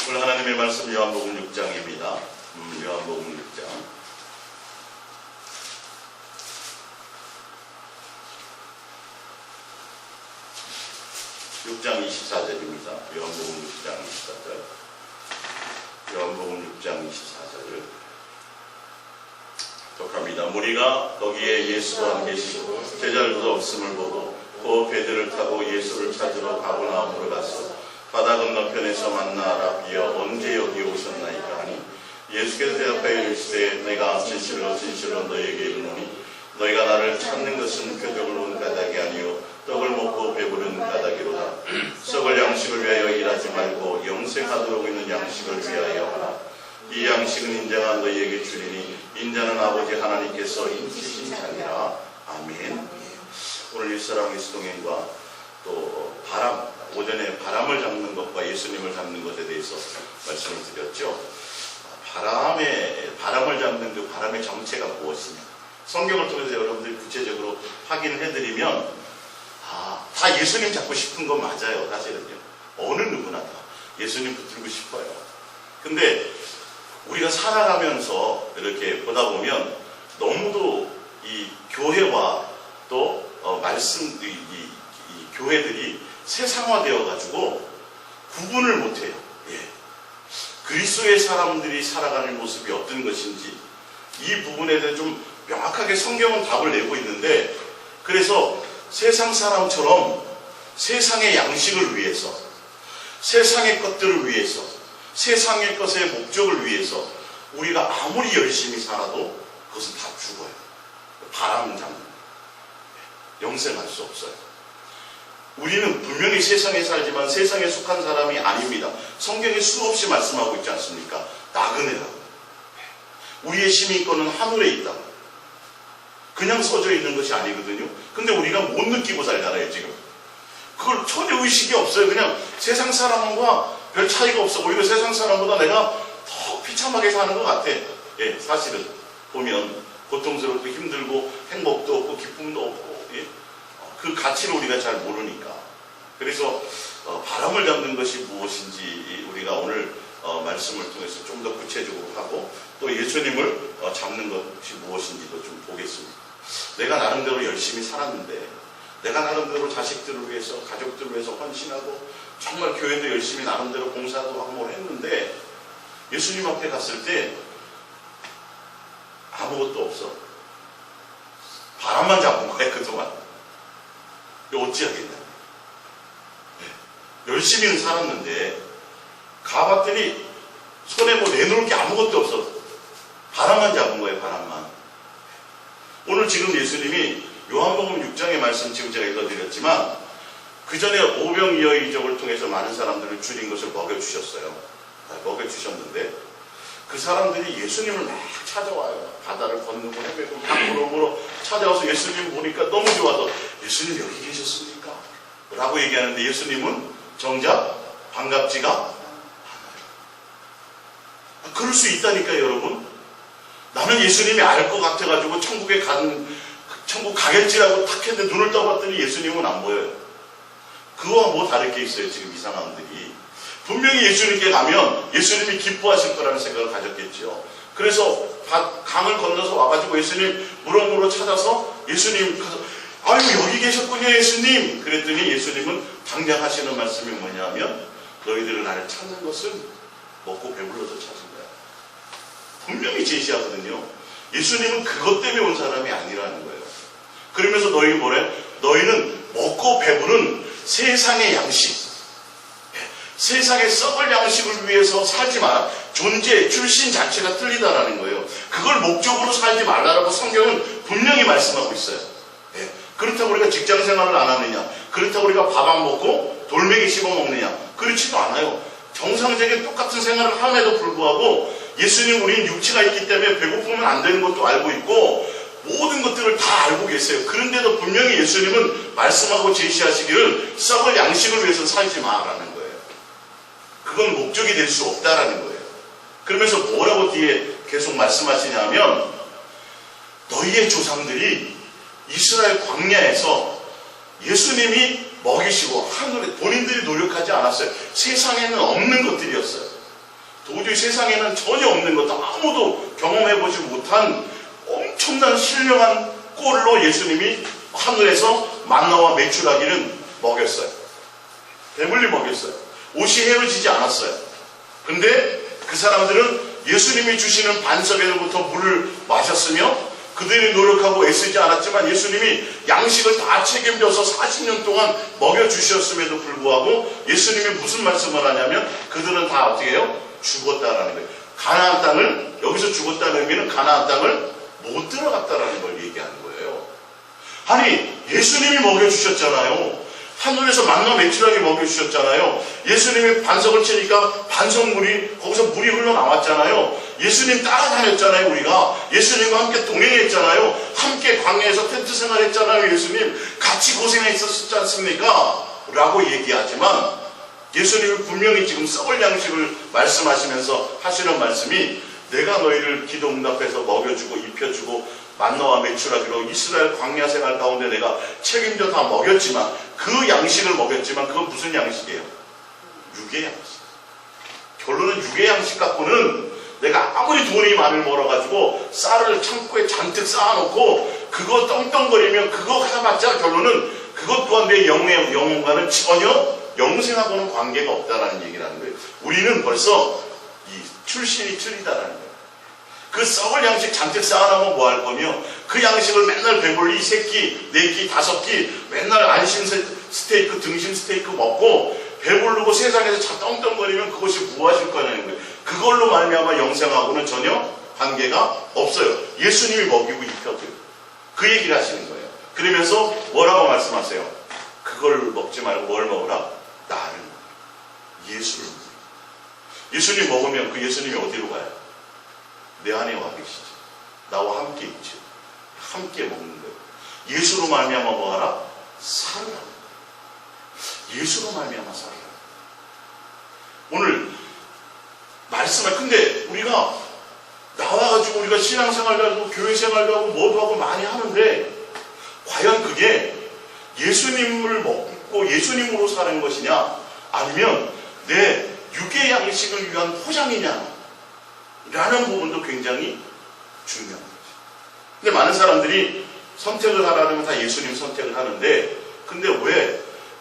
오늘 하나님의 말씀 요한복음 6장입니다. 요한복음 6장. 6장 24절입니다. 요한복음 6장 24절. 요한복음 6장 24절을 독합니다. 무리가 거기에 예수와 함께 계시고 제자들도 없음을 보고 그 배들을 타고 예수를 찾으러 가버나움으로 갔어. 바다 건너편에서 만나 라비여 언제 여기 오셨나이까 하니 예수께서 대답하여 이르시되 내가 진실로 진실로 너희에게 이르노니 너희가 나를 찾는 것은 표적을 본 까닭이 아니요 떡을 먹고 배부른 까닭이로다. 썩을 양식을 위하여 일하지 말고 영생하도록 있는 양식을 위하여 하라. 이 양식은 인자가 너희에게 주리니 인자는 아버지 하나님께서 인치신 자니라. 아멘. 오늘 옛사람 그리스도인과 또 바람, 오전에 바람을 잡는 것과 예수님을 잡는 것에 대해서 말씀을 드렸죠. 바람을 잡는 그 바람의 정체가 무엇이냐. 성경을 통해서 여러분들이 구체적으로 확인을 해드리면 다 예수님 잡고 싶은 건 맞아요. 사실은요. 어느 누구나 다 예수님 붙들고 싶어요. 근데 우리가 살아가면서 이렇게 보다 보면 너무도 이 교회와 또 말씀, 이 교회들이 세상화되어 가지고 구분을 못해요. 그리스도의 사람들이 살아가는 모습이 어떤 것인지 이 부분에 대해 좀 명확하게 성경은 답을 내고 있는데, 그래서 세상 사람처럼 세상의 양식을 위해서, 세상의 것들을 위해서, 세상의 것의 목적을 위해서 우리가 아무리 열심히 살아도 그것은 다 죽어요. 바람 잡는 영생할 수 없어요. 우리는 분명히 세상에 살지만 세상에 속한 사람이 아닙니다. 성경에 수없이 말씀하고 있지 않습니까? 나그네라고. 우리의 시민권은 하늘에 있다고. 그냥 써져 있는 것이 아니거든요. 근데 우리가 못 느끼고 살잖아요, 지금. 그걸 전혀 의식이 없어요. 그냥 세상 사람과 별 차이가 없어. 오히려 세상 사람보다 내가 더 비참하게 사는 것 같아. 사실은 보면 고통스럽고 힘들고 행복도 없고 기쁨도 없고 그 가치를 우리가 잘 모르니까. 그래서 바람을 잡는 것이 무엇인지 우리가 오늘 말씀을 통해서 좀 더 구체적으로 하고 또 예수님을 잡는 것이 무엇인지도 좀 보겠습니다. 내가 나름대로 열심히 살았는데, 내가 나름대로 자식들을 위해서, 가족들을 위해서 헌신하고 정말 교회도 열심히 나름대로 봉사도 하고 했는데 예수님 앞에 갔을 때 아무것도 없어. 바람만 잡은 거야, 그동안. 어찌하겠냐. 열심히는 살았는데 가봤더니 손에 뭐 내놓을 게 아무것도 없어. 바람만 잡은 거예요, 바람만. 오늘 지금 예수님이 요한복음 6장의 말씀 지금 제가 읽어드렸지만 그 전에 오병이어 이적을 통해서 많은 사람들을 줄인 것을 먹여주셨어요. 먹여주셨는데 그 사람들이 예수님을 막 찾아와요. 바다를 건너고 헤매고 막 물어보러 찾아와서 예수님 보니까 너무 좋아서 예수님 여기 계셨습니까? 라고 얘기하는데 예수님은 정작 반갑지가 않아요. 그럴 수 있다니까요, 여러분. 나는 예수님이 알 것 같아가지고 천국 가겠지라고 탁 했는데 눈을 떠봤더니 예수님은 안 보여요. 그거와 뭐 다를 게 있어요, 지금 이 사람들이. 분명히 예수님께 가면 예수님이 기뻐하실 거라는 생각을 가졌겠죠. 그래서 강을 건너서 와가지고 예수님 무럭무럭 찾아서 예수님 가서 아유 여기 계셨군요 예수님. 그랬더니 예수님은 당장 하시는 말씀이 뭐냐면 너희들은 나를 찾는 것은 먹고 배불러서 찾은 거야. 분명히 제시하거든요. 예수님은 그것 때문에 온 사람이 아니라는 거예요. 그러면서 너희 뭐래? 너희는 먹고 배부른 세상의 양식, 세상의 썩을 양식을 위해서 살지 마라. 존재, 출신 자체가 틀리다라는 거예요. 그걸 목적으로 살지 말라라고 성경은 분명히 말씀하고 있어요. 그렇다고 우리가 직장 생활을 안 하느냐? 그렇다고 우리가 밥 안 먹고 돌멩이 씹어 먹느냐? 그렇지도 않아요. 정상적인 똑같은 생활을 함에도 불구하고 예수님 우리는 육체가 있기 때문에 배고프면 안 되는 것도 알고 있고 모든 것들을 다 알고 계세요. 그런데도 분명히 예수님은 말씀하고 제시하시기를 썩을 양식을 위해서 살지 마라는 거예요. 그건 목적이 될 수 없다라는 거예요. 그러면서 뭐라고 뒤에 계속 말씀하시냐면 너희의 조상들이 이스라엘 광야에서 예수님이 먹이시고 하늘에 본인들이 노력하지 않았어요. 세상에는 없는 것들이었어요. 도저히 세상에는 전혀 없는 것도 아무도 경험해보지 못한 엄청난 신령한 꼴로 예수님이 하늘에서 만나와 메추라기는 먹였어요. 배불리 먹였어요. 옷이 헤어지지 않았어요. 근데 그 사람들은 예수님이 주시는 반석에서부터 물을 마셨으며 그들이 노력하고 애쓰지 않았지만 예수님이 양식을 다 책임져서 40년 동안 먹여주셨음에도 불구하고 예수님이 무슨 말씀을 하냐면 그들은 다 어떻게 해요? 죽었다라는 거예요. 가나안 땅을, 여기서 죽었다는 의미는 가나안 땅을 못 들어갔다라는 걸 얘기하는 거예요. 아니, 예수님이 먹여주셨잖아요. 하늘에서 만나 메추라기 먹여주셨잖아요. 예수님이 반석을 치니까 반석물이, 거기서 물이 흘러나왔잖아요. 예수님 따라다녔잖아요, 우리가. 예수님과 함께 동행했잖아요. 함께 광야에서 텐트 생활했잖아요, 예수님. 같이 고생했었지 않습니까? 라고 얘기하지만 예수님이 분명히 지금 썩을 양식을 말씀하시면서 하시는 말씀이 내가 너희를 기도 응답해서 먹여주고 입혀주고 만나와 메추라기로 이스라엘 광야 생활 가운데 내가 책임져 다 먹였지만 그 양식을 먹였지만 그건 무슨 양식이에요? 육의 양식. 결론은 육의 양식 갖고는 내가 아무리 돈이 많이 벌어가지고 쌀을 창고에 잔뜩 쌓아놓고 그거 떵떵거리면 그거 해봤자 결론은 그것 또한 내 영혼과는 전혀 영생하고는 관계가 없다라는 얘기를 하는 거예요. 우리는 벌써 이 출신이 틀리다라는 거예요. 그 썩을 양식 잔뜩 쌓아놓으면 뭐 할 거며 그 양식을 맨날 배불리 3끼, 4끼, 5끼 맨날 안심 스테이크, 등심 스테이크 먹고 배부르고 세상에서 떵떵거리면 그것이 무엇일 거냐는 거예요. 그걸로 말미암아 영생하고는 전혀 관계가 없어요. 예수님이 먹이고 입혀줘요. 그 얘기를 하시는 거예요. 그러면서 뭐라고 말씀하세요? 그걸 먹지 말고 뭘 먹으라? 나를 먹으라. 예수를 먹으라. 예수님 먹으면 그 예수님이 어디로 가요? 내 안에 와 계시죠. 나와 함께 있죠. 함께 먹는 거예요. 예수로 말미암아 뭐하라? 살으라. 예수로 말미암아 살으라. 오늘 말씀을 근데 우리가 나와가지고 우리가 신앙생활도 하고 교회생활도 하고 뭐도 하고 많이 하는데 과연 그게 예수님을 먹고 예수님으로 사는 것이냐 아니면 내 육의 양식을 위한 포장이냐 라는 부분도 굉장히 중요한 거죠. 근데 많은 사람들이 선택을 하라면 다 예수님 선택을 하는데 근데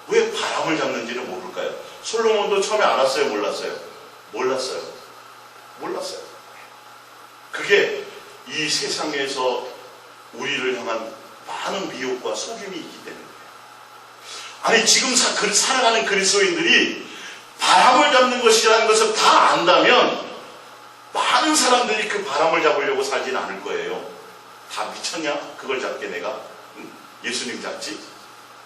왜 바람을 잡는지는 모를까요? 솔로몬도 처음에 알았어요? 몰랐어요? 몰랐어요. 그게 이 세상에서 우리를 향한 많은 미혹과 속임이 있기 때문에 아니 지금 살아가는 그리스도인들이 바람을 잡는 것이라는 것을 다 안다면 많은 사람들이 그 바람을 잡으려고 살진 않을 거예요. 다 미쳤냐? 그걸 잡게 내가? 예수님 잡지?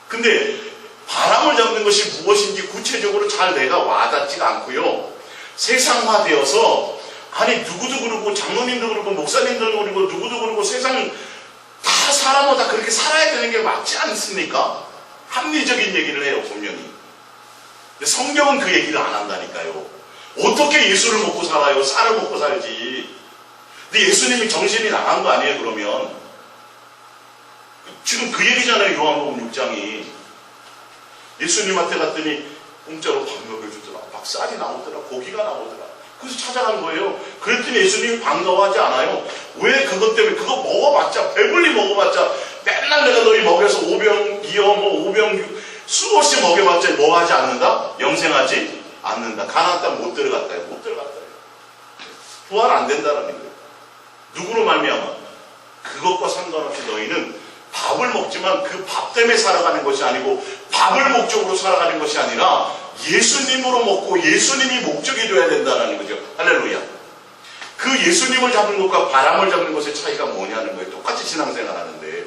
근데 바람을 잡는 것이 무엇인지 구체적으로 잘 내가 와닿지가 않고요. 세상화되어서 아니 누구도 그러고 장로님도 그러고 목사님도 그러고 누구도 그러고 세상 다 사람마다 그렇게 살아야 되는 게 맞지 않습니까? 합리적인 얘기를 해요 분명히. 근데 성경은 그 얘기를 안 한다니까요. 어떻게 예수를 먹고 살아요? 쌀을 먹고 살지. 근데 예수님이 정신이 나간 거 아니에요 그러면? 지금 그 얘기잖아요 요한복음 6장이. 예수님한테 갔더니 공짜로 밥 먹여주더라. 막 쌀이 나오더라. 고기가 나오더라. 그래서 찾아간 거예요. 그랬더니 예수님이 반가워하지 않아요. 왜 그것 때문에 그거 먹어봤자 배불리 먹어봤자 맨날 내가 너희 먹여서 오병 이어 오병 수없이 먹여봤자 뭐 하지 않는다? 영생하지 않는다. 가나안 땅 못 들어갔다. 못 들어갔다. 부활 안 된다라는 거예요. 누구로 말미암아? 그것과 상관없이 너희는 밥을 먹지만 그 밥 때문에 살아가는 것이 아니고 밥을 목적으로 살아가는 것이 아니라 예수님으로 먹고 예수님이 목적이 되어야 된다는 거죠. 할렐루야. 그 예수님을 잡는 것과 바람을 잡는 것의 차이가 뭐냐는 거예요. 똑같이 신앙생활 하는데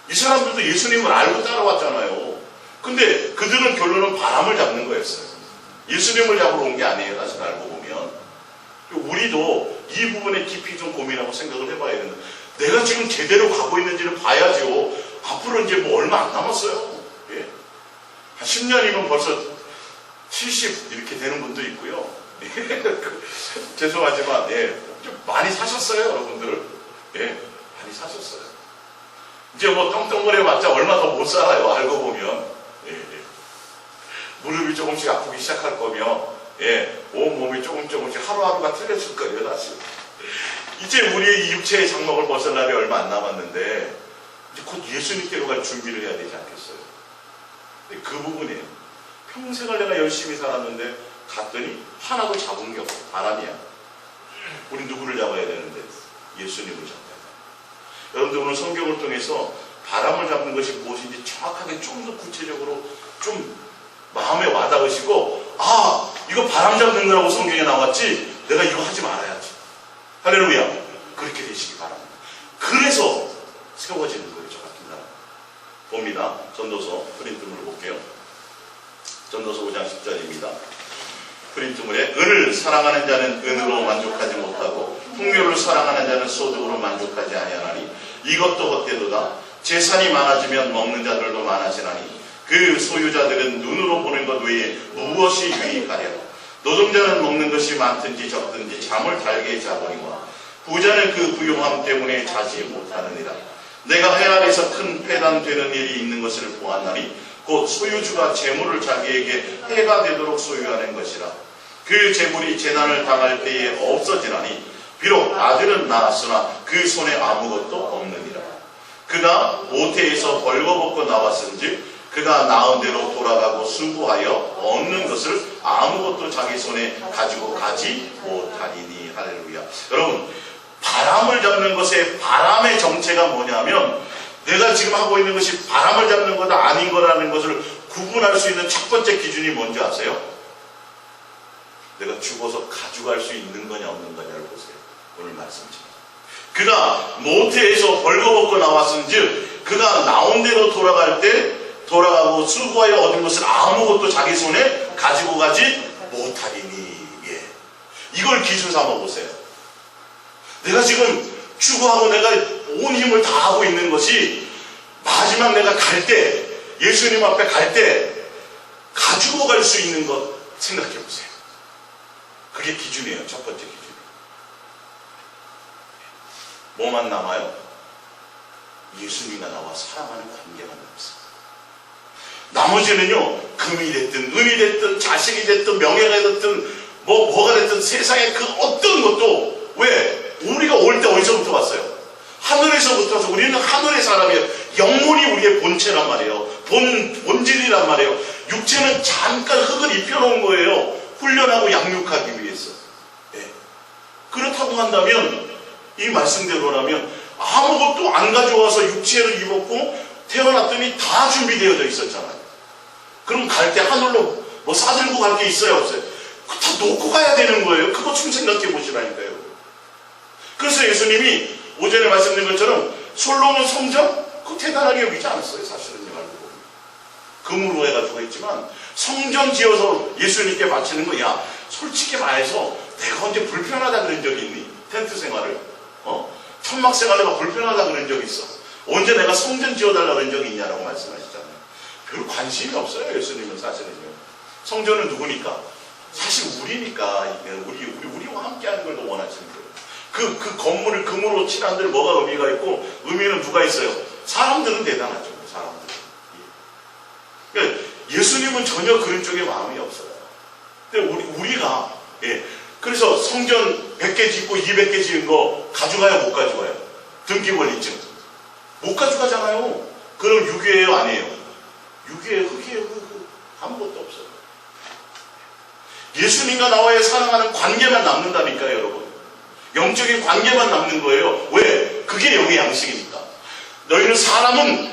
이 사람들도 예수님을 알고 따라왔잖아요. 근데 그들은 결론은 바람을 잡는 거였어요. 예수님을 잡으러 온 게 아니에요. 사실 알고 보면. 우리도 이 부분에 깊이 좀 고민하고 생각을 해봐야 된다. 내가 지금 제대로 가고 있는지를 봐야죠. 앞으로 이제 뭐 얼마 안 남았어요. 예. 한 10년이면 벌써 70 이렇게 되는 분도 있고요. 죄송하지만 좀 많이 사셨어요 여러분들. 많이 사셨어요. 이제 뭐 떵떵거려봤자 얼마 더 못 살아요 알고 보면. 무릎이 조금씩 아프기 시작할 거며 온 몸이 조금씩 하루하루가 틀려질 거예요, 사실. 이제 우리의 이 육체의 장막을 벗을 날이 얼마 안 남았는데, 이제 곧 예수님께로 갈 준비를 해야 되지 않겠어요? 근데 그 부분이에요. 평생을 내가 열심히 살았는데, 갔더니 하나도 잡은 게 없어. 바람이야. 우리 누구를 잡아야 되는데? 예수님을 잡아야 돼. 여러분들 오늘 성경을 통해서 바람을 잡는 것이 무엇인지 정확하게 좀 더 구체적으로 좀 마음에 와닿으시고, 이거 바람 잡는 거라고 성경에 나왔지, 내가 이거 하지 말아야지. 할렐루야. 그렇게 되시기 바랍니다. 그래서 세워지는 거예요, 저 같은 사람. 봅니다. 전도서 프린트물을 볼게요. 전도서 5장 10절입니다. 프린트물에 은을 사랑하는 자는 은으로 만족하지 못하고 풍요를 사랑하는 자는 소득으로 만족하지 아니하나니 이것도 헛되도다. 재산이 많아지면 먹는 자들도 많아지나니 그 소유자들은 눈으로 보는 것 외에 무엇이 유익하랴. 노동자는 먹는 것이 많든지 적든지 잠을 달게 자거니와 부자는 그 부용함 때문에 자지 못하느니라. 내가 해 아래서 큰 폐단되는 일이 있는 것을 보았나니 곧 소유주가 재물을 자기에게 해가 되도록 소유하는 것이라. 그 재물이 재난을 당할 때에 없어지나니 비록 아들은 낳았으나 그 손에 아무것도 없느니라. 그가 모태에서 벌거벗고 나왔은즉 그가 낳은 대로 돌아가고 수고하여 얻는 것을 아무것도 자기 손에 가지고 가지 못하리니. 할렐루야. 여러분, 바람을 잡는 것의 바람의 정체가 뭐냐면, 내가 지금 하고 있는 것이 바람을 잡는 거다 아닌 거라는 것을 구분할 수 있는 첫 번째 기준이 뭔지 아세요? 내가 죽어서 가져갈 수 있는 거냐 없는 거냐를 보세요. 오늘 말씀입니다. 그가 모태에서 벌거벗고 나왔은즉 그가 나온 대로 돌아갈 때 돌아가고 수고하여 얻은 것을 아무것도 자기 손에 가지고 가지 못하리니. 이걸 기준 삼아 보세요. 내가 지금 추구하고 내가 온 힘을 다하고 있는 것이 마지막 내가 갈 때, 예수님 앞에 갈 때 가지고 갈 수 있는 것 생각해 보세요. 그게 기준이에요. 첫 번째 기준. 뭐만 남아요? 예수님과 나와 사랑하는 관계만 남습니다. 나머지는요, 금이 됐든 은이 됐든 자식이 됐든 명예가 됐든 뭐가 됐든 세상의 그 어떤 것도, 왜? 우리가 올 때 어디서부터 왔어요? 하늘에서부터 와서 우리는 하늘의 사람이에요. 영혼이 우리의 본체란 말이에요. 본질이란 말이에요. 육체는 잠깐 흙을 입혀놓은 거예요. 훈련하고 양육하기 위해서. 그렇다고 한다면, 이 말씀대로라면 아무것도 안 가져와서 육체를 입었고 태어났더니 다 준비되어져 있었잖아요. 그럼 갈 때 하늘로 뭐 싸들고 갈 게 있어요, 없어요? 다 놓고 가야 되는 거예요. 그것 좀 생각해 보시라니까요. 그래서 예수님이 오전에 말씀드린 것처럼 솔로몬 성전? 그거 대단하게 여기지 않았어요, 사실은요. 알고 금으로 해가지고 했지만 성전 지어서 예수님께 바치는 거야. 솔직히 말해서 내가 언제 불편하다 그런 적이 있니? 텐트 생활을? 천막 생활을 불편하다 그런 적이 있어. 언제 내가 성전 지어달라 그런 적이 있냐라고 말씀하시잖아요. 별 관심이 없어요, 예수님은 사실은요. 성전은 누구니까? 사실 우리니까. 우리와 함께하는 걸 더 원하시는 거예요. 그 건물을 금으로 칠한 데는 뭐가 의미가 있고, 의미는 누가 있어요? 사람들은 대단하죠, 사람들은. 그러니까 예수님은 전혀 그런 쪽에 마음이 없어요. 근데 우리가, 그래서 성전 100개 짓고 200개 지은 거 가져가요, 못 가져가요? 등기권리증. 못 가져가잖아요. 그럼 유괴예요, 아니에요? 유괴예요, 흙이에요, 흙. 아무것도 없어요. 예수님과 나와의 사랑하는 관계만 남는다니까요, 여러분. 영적인 관계만 남는 거예요. 왜? 그게 영의 양식이니까. 너희는 사람은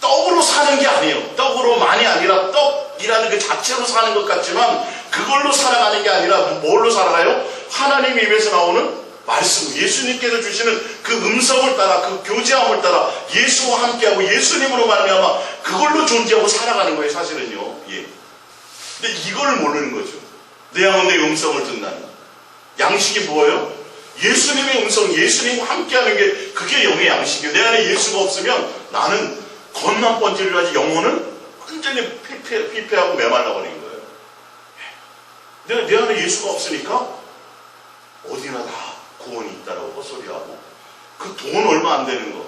떡으로 사는 게 아니에요. 떡으로만이 아니라 떡이라는 그 자체로 사는 것 같지만 그걸로 살아가는 게 아니라 뭘로 살아가요? 하나님 입에서 나오는 말씀, 예수님께서 주시는 그 음성을 따라, 그 교제함을 따라 예수와 함께하고 예수님으로 말미암아 그걸로 존재하고 살아가는 거예요, 사실은요. 근데 이걸 모르는 거죠. 내 영혼의 음성을 듣나니. 양식이 뭐예요? 예수님의 음성, 예수님과 함께하는 게 그게 영의 양식이에요. 내 안에 예수가 없으면 나는 겉만 번지를 하지 영혼은 완전히 피폐하고 메말라버린 거예요. 내 안에 예수가 없으니까 어디나 다 구원이 있다라고 헛소리하고 그 돈 얼마 안 되는 거.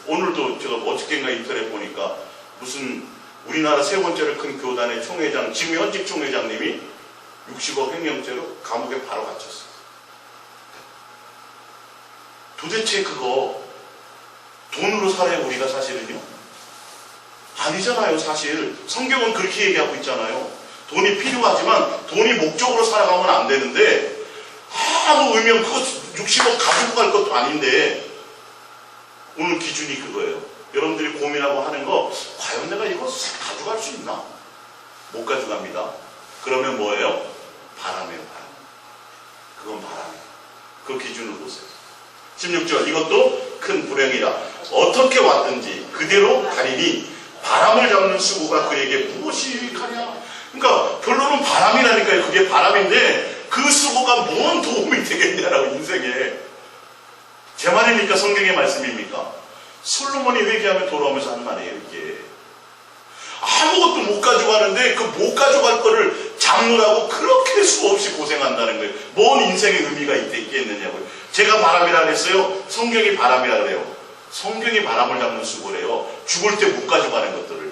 오늘도 제가 어저께인가 인터넷 보니까 무슨 우리나라 세 번째로 큰 교단의 총회장, 지금 현직 총회장님이 60억 횡령죄로 감옥에 바로 갇혔어요. 도대체 그거 돈으로 살아요, 우리가 사실은요? 아니잖아요, 사실. 성경은 그렇게 얘기하고 있잖아요. 돈이 필요하지만 돈이 목적으로 살아가면 안 되는데, 아무 의미 없고 그거 60억 가지고 갈 것도 아닌데, 오늘 기준이 그거예요. 여러분들이 고민하고 하는 거, 과연 내가 이거 가져갈 수 있나? 못 가져갑니다. 그러면 뭐예요? 바람이에요, 바람. 그건 바람이에요. 그 기준을 보세요. 16절, 이것도 큰 불행이라. 어떻게 왔든지 그대로 가리니 바람을 잡는 수고가 그에게 무엇이 가냐? 그러니까 결론은 바람이라니까요. 그게 바람인데 그 수고가 뭔 도움이 되겠냐라고, 인생에. 제 말입니까? 성경의 말씀입니까? 솔로몬이 회개하며 돌아오면서 한 말이에요, 이게. 아무것도 못 가져가는데 그 못 가져갈 거를 잡느라고 그렇게 수없이 고생한다는 거예요. 뭔 인생의 의미가 있겠느냐고요. 제가 바람이라 그랬어요. 성경이 바람이라 그래요. 성경이 바람을 잡는 수고래요. 죽을 때 못 가져가는 것들을.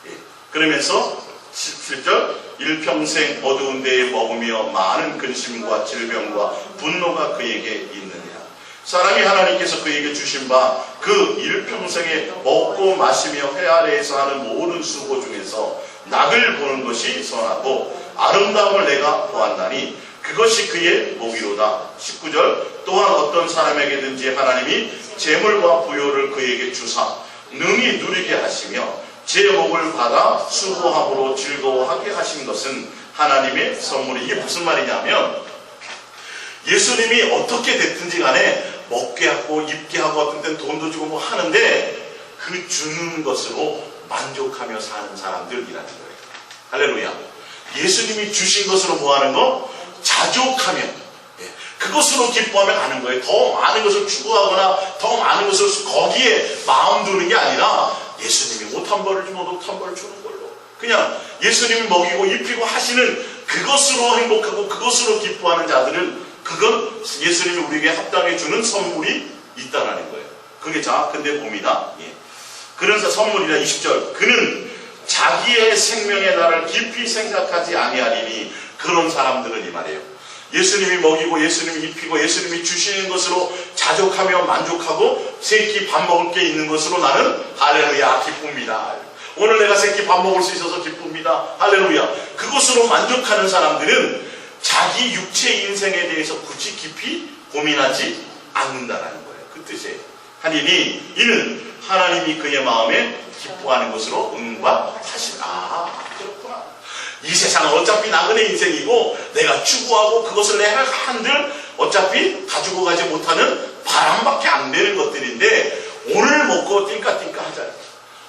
예. 그러면서 17절, 일평생 어두운 데에 머무며 많은 근심과 질병과 분노가 그에게 있느냐. 사람이 하나님께서 그에게 주신 바 그 일평생에 먹고 마시며 회 아래에서 하는 모든 수고 중에서 낙을 보는 것이 선하고 아름다움을 내가 보았나니 그것이 그의 목이로다. 19절, 또한 어떤 사람에게든지 하나님이 재물과 부요를 그에게 주사 능히 누리게 하시며 제 목을 받아 수고함으로 즐거워하게 하신 것은 하나님의 선물이. 이게 무슨 말이냐면, 예수님이 어떻게 됐든지 간에 먹게 하고 입게 하고 어떤 때는 돈도 주고 뭐 하는데 그 주는 것으로 만족하며 사는 사람들이라는 거예요. 할렐루야. 예수님이 주신 것으로 뭐 하는 거? 자족하며, 그것으로 기뻐하며 가는 거예요. 더 많은 것을 추구하거나 더 많은 것을 거기에 마음 두는 게 아니라, 예수님이 옷 한 벌을 주면 옷 한 벌을 주는 걸로 그냥 예수님이 먹이고 입히고 하시는 그것으로 행복하고 그것으로 기뻐하는 자들은, 그건 예수님이 우리에게 합당해 주는 선물이 있다라는 거예요. 그게 근데 봅니다. 예. 그런 선물이라. 20절, 그는 자기의 생명의 날을 깊이 생각하지 아니하리니. 그런 사람들은 이 말이에요. 예수님이 먹이고 예수님이 입히고 예수님이 주시는 것으로 자족하며 만족하고 새끼 밥 먹을 게 있는 것으로 나는 할렐루야 기쁩니다. 오늘 내가 새끼 밥 먹을 수 있어서 기쁩니다. 할렐루야. 그것으로 만족하는 사람들은 자기 육체 인생에 대해서 굳이 깊이 고민하지 않는다라는 거예요. 그 뜻이에요. 하니니 이는 하나님이 그의 마음에 기뻐하는 것으로 응답하시라. 그렇구나. 이 세상은 어차피 나그네 인생이고 내가 추구하고 그것을 내가 한들 어차피 가지고 가지 못하는 바람밖에 안 되는 것들인데, 오늘 먹고 띵까띵까 하자.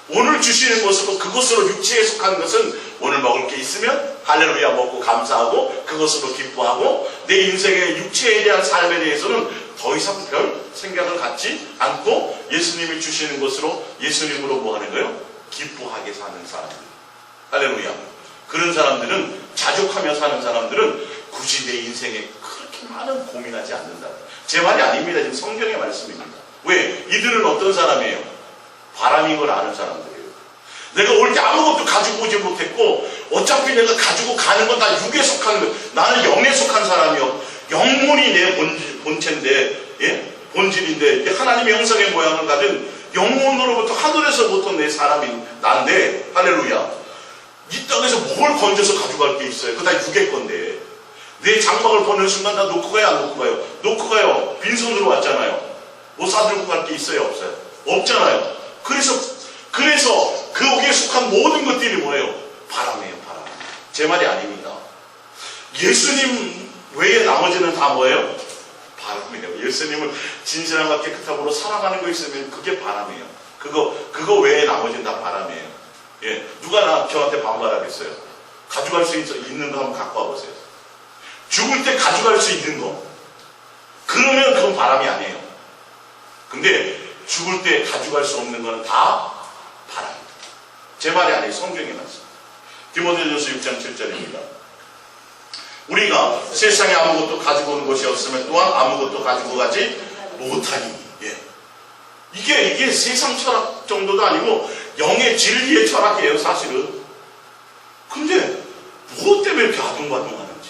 오늘 주시는 것으로, 그것으로 육체에 속한 것은 오늘 먹을 게 있으면 할렐루야 먹고 감사하고 그것으로 기뻐하고, 내 인생의 육체에 대한 삶에 대해서는 더 이상 별 생각을 갖지 않고 예수님이 주시는 것으로, 예수님으로 뭐 하는 거예요? 기뻐하게 사는 사람들. 할렐루야. 그런 사람들은, 자족하며 사는 사람들은 굳이 내 인생에 그렇게 많은 고민하지 않는다. 제 말이 아닙니다. 지금 성경의 말씀입니다. 왜? 이들은 어떤 사람이에요? 바람인 걸 아는 사람들이에요. 내가 올 때 아무것도 가지고 오지 못했고 어차피 내가 가지고 가는 건 다 육에 속한 거, 나는 영에 속한 사람이요. 영혼이 내 본체인데, 예? 본질인데, 하나님의 형상의 모양을 가진 영혼으로부터, 하늘에서부터 내 사람인 난데, 할렐루야. 이 땅에서 뭘 건져서 가져갈 게 있어요? 그거 다 육의 건데. 내 장막을 보는 순간 다 놓고 가요, 안 놓고 가요? 놓고 가요. 빈손으로 왔잖아요. 뭐 싸들고 갈 게 있어요, 없어요? 없잖아요. 그래서 거기에 속한 모든 것들이 뭐예요? 바람이에요, 바람. 제 말이 아닙니다. 예수님 외에 나머지는 다 뭐예요? 바람이에요. 예수님을 진실함과 깨끗함으로 사랑하는 거 있으면 그게 바람이에요. 그거 외에 나머지는 다 바람이에요. 예. 누가 저한테 반발하겠어요? 가져갈 수 있는 거 한번 갖고 와보세요. 죽을 때 가져갈 수 있는 거. 그러면 그건 바람이 아니에요. 근데 죽을 때 가져갈 수 없는 거는 다 바람입니다. 제 말이 아니에요. 성경의 말씀. 디모데전서 6장 7절입니다. 우리가 세상에 아무것도 가지고 오는 것이 없으면 또한 아무것도 가지고 가지 못하니. 예. 이게 세상 철학 정도도 아니고 영의 진리의 철학이에요, 사실은. 근데 무엇 때문에 이렇게 아둥바둥하는지.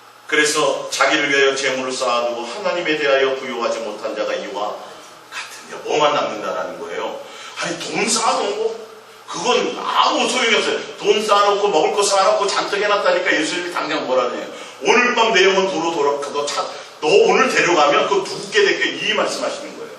그래서 자기를 위하여 재물을 쌓아두고 하나님에 대하여 부요하지 못한 자가 이와 같으냐. 뭐만 남는다라는 거예요. 아니 돈 쌓아놓은 거? 그건 아무 소용이 없어요. 돈 쌓아놓고 먹을 거 쌓아놓고 잔뜩 해놨다니까 예수님이 당장 뭐라네요. 오늘 밤 내 영혼 도로 너 오늘 데려가면 그거 누구게 될게 이 말씀하시는 거예요.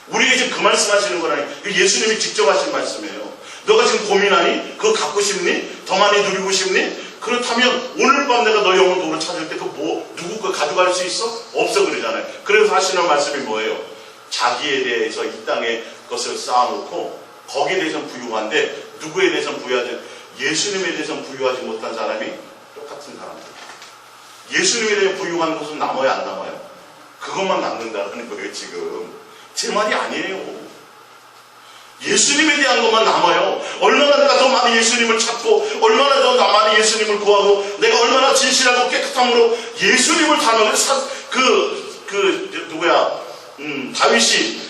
우리에게 지금 그 말씀하시는 거라니. 예수님이 직접 하신 말씀이에요. 너가 지금 고민하니? 그거 갖고 싶니? 더 많이 누리고 싶니? 그렇다면 오늘 밤 내가 너 영혼 도로 찾을 때 누구 거 가져갈 수 있어? 없어 그러잖아요. 그래서 하시는 말씀이 뭐예요? 자기에 대해서 이 땅에 것을 쌓아놓고 거기에 대해서는 부유한데 누구에 대해서는 부유하지, 예수님에 대해서는 부유하지 못한 사람이 똑같은 사람들. 예수님에 대해 부유한 것은 남아요 안 남아요? 그것만 남는다는 거예요. 지금 제 말이 아니에요. 예수님에 대한 것만 남아요. 얼마나 내가 더 많이 예수님을 찾고 얼마나 더 많이 예수님을 구하고 내가 얼마나 진실하고 깨끗함으로 예수님을 닮아요. 다윗이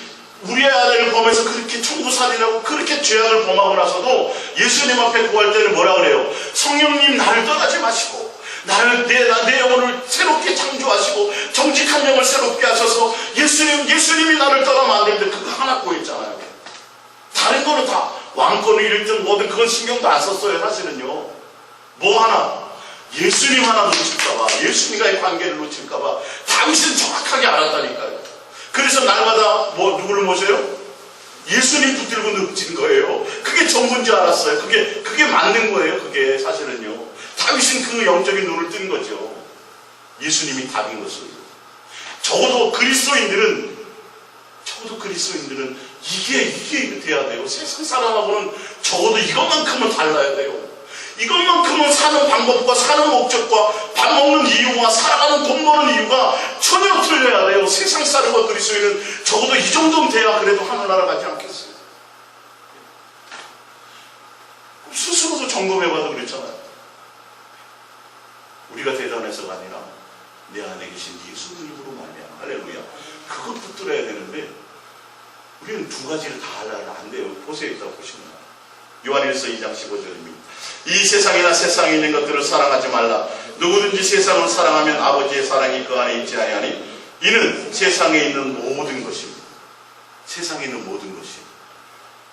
우리의 아내를 범해서 그렇게 청부살인하고 그렇게 죄악을 범하고 나서도 예수님 앞에 구할 때는 뭐라 그래요? 성령님 나를 떠나지 마시고 내 영혼을 새롭게 창조하시고 정직한 영을 새롭게 하셔서 예수님이 나를 떠나면 안 되는데 그거 하나 구했잖아요. 다른 거는 다 왕권을 잃든 뭐든 그건 신경도 안 썼어요. 사실은요. 뭐 하나 예수님 하나 놓칠까봐, 예수님과의 관계를 놓칠까봐 다윗은 정확하게 알았다니까요. 그래서 날마다 누구를 모셔요? 예수님 붙들고 눕진 거예요. 그게 전부인 줄 알았어요. 그게 맞는 거예요. 그게 사실은요. 다윗은 그 영적인 눈을 뜬 거죠. 예수님이 답인 것을. 적어도 그리스도인들은 이게 돼야 돼요. 세상 사람하고는 적어도 이것만큼은 달라야 돼요. 이것만큼은 사는 방법과 사는 목적과 밥 먹는 이유와 살아가는 돈 버는 이유가 전혀 틀려야 돼요. 세상 사람과 그리스도인은 적어도 이 정도는 돼야 그래도 하늘나라 가지 않겠어요. 스스로도 점검해봐도 그랬잖아요. 우리가 대단해서가 아니라 내 안에 계신 예수 그리스도로 말미암아. 할렐루야. 그것 붙들어야 되는데 우리는 두 가지를 다 하려면 안 돼요. 보세요. 있다고 보시면 요한일서 2장 15절입니다. 이 세상이나 세상에 있는 것들을 사랑하지 말라. 누구든지 세상을 사랑하면 아버지의 사랑이 그 안에 있지 아니하니 이는 세상에 있는 모든 것입니다. 세상에 있는 모든 것이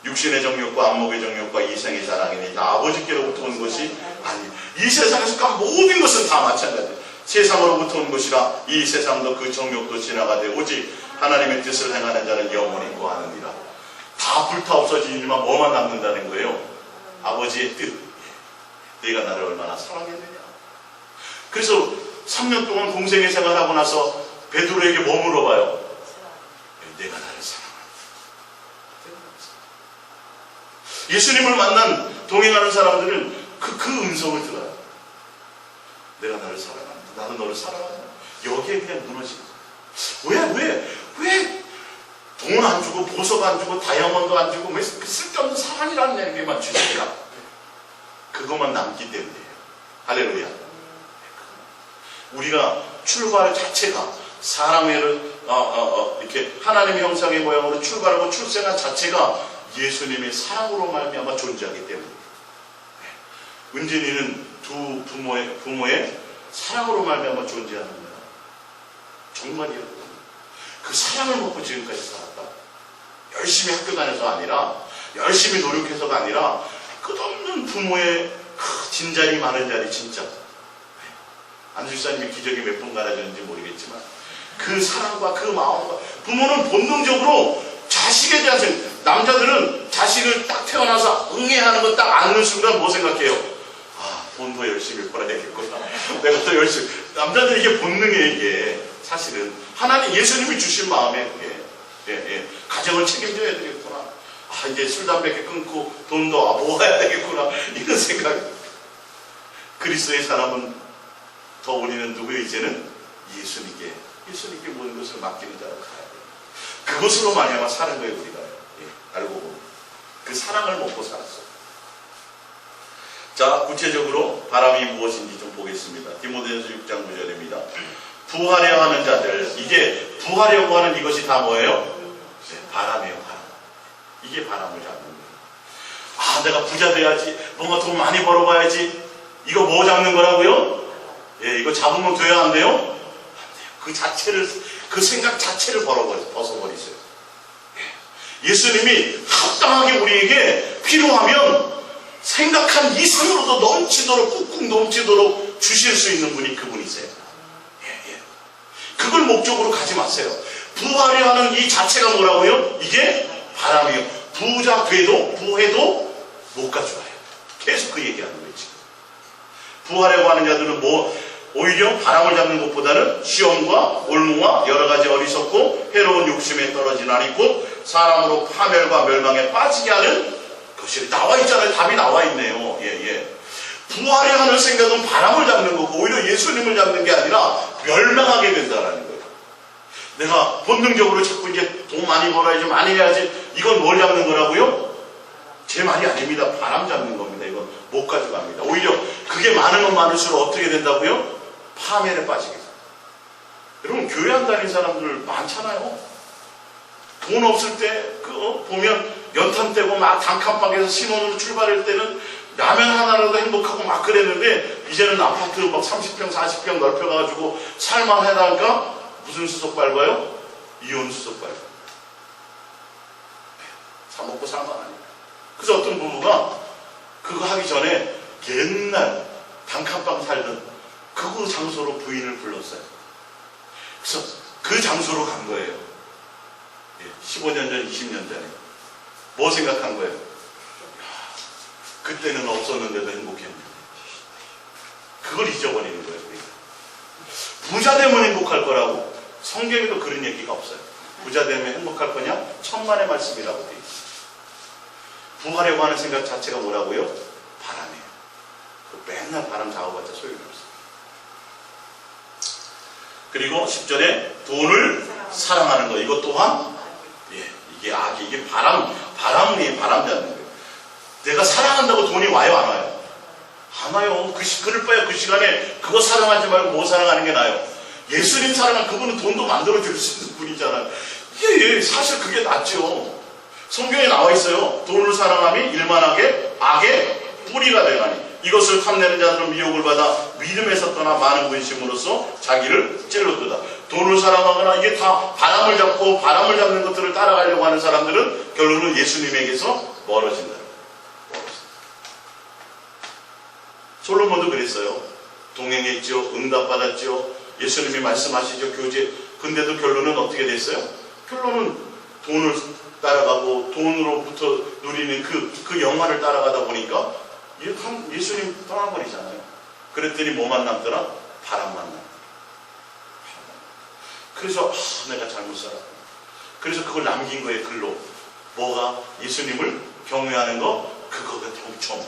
육신의 정욕과 안목의 정욕과 이생의 자랑이니 다 아버지께로부터 온 것이 아니에요. 이 세상에서 간 모든 것은 다 마찬가지예요. 세상으로부터 온 것이라 이 세상도 그 정욕도 지나가되 오직 하나님의 뜻을 행하는 자는 영원히 거하느니라. 다 불타 없어지지만 뭐만 남는다는 거예요? 아버지의 뜻. 내가 나를 얼마나 사랑했느냐. 그래서 3년 동안 공생의 생활하고 나서 베드로에게 뭐 물어봐요? 내가 나를 사랑한다. 예수님을 만난 동행하는 사람들은 그 음성을 들어요. 내가 나를 사랑한다. 나는 너를 사랑한다. 여기에 그냥 무너지고. 왜 돈 안 주고 보석 안 주고 다이아몬드 안 주고 왜 그 쓸데없는 사랑이라는 얘기만 주니까 그것만 남기 때문이에요. 할렐루야. 우리가 출발 자체가 사람을 이렇게 하나님의 형상의 모양으로 출발하고 출생한 자체가 예수님의 사랑으로 말미암아 존재하기 때문입니다. 은진이는 두 부모의 사랑으로 말미암아 존재하는 거야. 정말이에요. 그 사랑을 먹고 지금까지 살았다. 열심히 학교 다녀서 아니라 열심히 노력해서가 아니라 끝없는 부모의 진자리 많은 자리 진짜. 안주사님이 기적이 몇 번 가라졌는지 모르겠지만 그 사랑과 그 마음과 부모는 본능적으로 자식에 대한 남자들은 자식을 딱 태어나서 응애하는 거 딱 안는 순간 뭐 생각해요? 돈 더 열심히 벌어야겠구나. 내가 더 열심히. 남자들은 이게 본능이에요. 이게 사실은 하나님 예수님이 주신 마음에 그게 가정을 책임져야 되겠구나. 이제 술 담배 끊고 돈도 모아야 되겠구나. 이런 생각. 그리스도의 사람은 더 우리는 누구예요? 이제는 예수님께 모든 것을 맡기는 자로 가야 돼요. 그것으로 말미암아 사는 거예요. 우리가 알고 보면 그 사랑을 먹고 살았어요. 자, 구체적으로 바람이 무엇인지 좀 보겠습니다. 디모데전서 6장 9절입니다. 부하려 하는 자들. 이게 부하려고 하는 이것이 다 뭐예요? 바람이에요. 바람. 이게 바람을 잡는 거예요. 내가 부자 돼야지. 뭔가 돈 많이 벌어봐야지. 이거 뭐 잡는 거라고요? 예, 이거 잡으면 돼야 안 돼요? 안 돼요. 그 자체를, 그 생각 자체를 벗어버리세요. 예. 예수님이 합당하게 우리에게 필요하면 생각한 이상으로도 넘치도록, 꾹꾹 넘치도록 주실 수 있는 분이 그분이세요. 예, 예. 그걸 목적으로 가지 마세요. 부하려 하는 이 자체가 뭐라고요? 이게 바람이요. 부자 돼도, 부해도 못 가져가요. 계속 그 얘기하는 거예요, 지금. 부하려고 하는 자들은 오히려 바람을 잡는 것보다는 시험과 올무와 여러 가지 어리석고 해로운 욕심에 떨어지나니 곧 사람으로 파멸과 멸망에 빠지게 하는 것이 나와 있잖아요. 답이 나와 있네요. 예, 예. 부하려 하는 생각은 바람을 잡는 거고 오히려 예수님을 잡는 게 아니라 멸망하게 된다는 거예요. 내가 본능적으로 자꾸 이제 돈 많이 벌어야지, 많이 해야지, 이건 뭘 잡는 거라고요? 제 말이 아닙니다. 바람 잡는 겁니다. 이건 못 가져갑니다. 오히려 그게 많으면 많을수록 어떻게 된다고요? 파멸에 빠지게 됩니다. 여러분, 교회 안 다니는 사람들 많잖아요. 돈 없을 때 보면 연탄 떼고 막 단칸방에서 신혼으로 출발할 때는 라면 하나라도 행복하고 막 그랬는데 이제는 아파트 막 30평 40평 넓혀가지고 살만하다니까 무슨 수속 밟아요? 이혼 수속 밟아요. 사 먹고 살만하니까. 그래서 어떤 부부가 그거 하기 전에 옛날 단칸방 살던 그 장소로 부인을 불렀어요. 그래서 그 장소로 간 거예요. 15년 전, 20년 전에. 뭐 생각한 거예요? 그때는 없었는데도 행복했는데. 그걸 잊어버리는 거예요. 우리가. 부자 되면 행복할 거라고? 성경에도 그런 얘기가 없어요. 부자 되면 행복할 거냐? 천만의 말씀이라고 되어 있어요. 부하려고 하는 생각 자체가 뭐라고요? 바람이에요. 맨날 바람 잡아봤자 소용이 없어요. 그리고 10절에 돈을 사랑하는 거. 이것 또한 이게 악이, 이게 바람이 바람 잡는 거예요. 내가 사랑한다고 돈이 와요, 안 와요? 안 와요. 그럴 바에 그 시간에 그거 사랑하지 말고 뭐 사랑하는 게 나아요? 예수님 사랑한 그분은 돈도 만들어줄 수 있는 분이잖아요. 사실 그게 낫죠. 성경에 나와 있어요. 돈을 사랑함이 일만하게 악의 뿌리가 되나니 이것을 탐내는 자들은 미혹을 받아 믿음에서 떠나 많은 근심으로써 자기를 찔러도다. 돈을 사랑하거나 이게 다 바람을 잡고 바람을 잡는 것들을 따라가려고 하는 사람들은 결론은 예수님에게서 멀어진다. 솔로몬도 그랬어요. 동행했죠. 응답받았죠. 예수님이 말씀하시죠. 교제. 근데도 결론은 어떻게 됐어요? 결론은 돈을 따라가고 돈으로부터 누리는 그 영화를 따라가다 보니까 예수님 떠나버리잖아요. 그랬더니 뭐만 남더라? 바람만 남더라. 그래서 내가 잘못 살았구나. 그래서 그걸 남긴 거예요. 글로. 뭐가? 예수님을 경외하는 거? 그거가 엄청.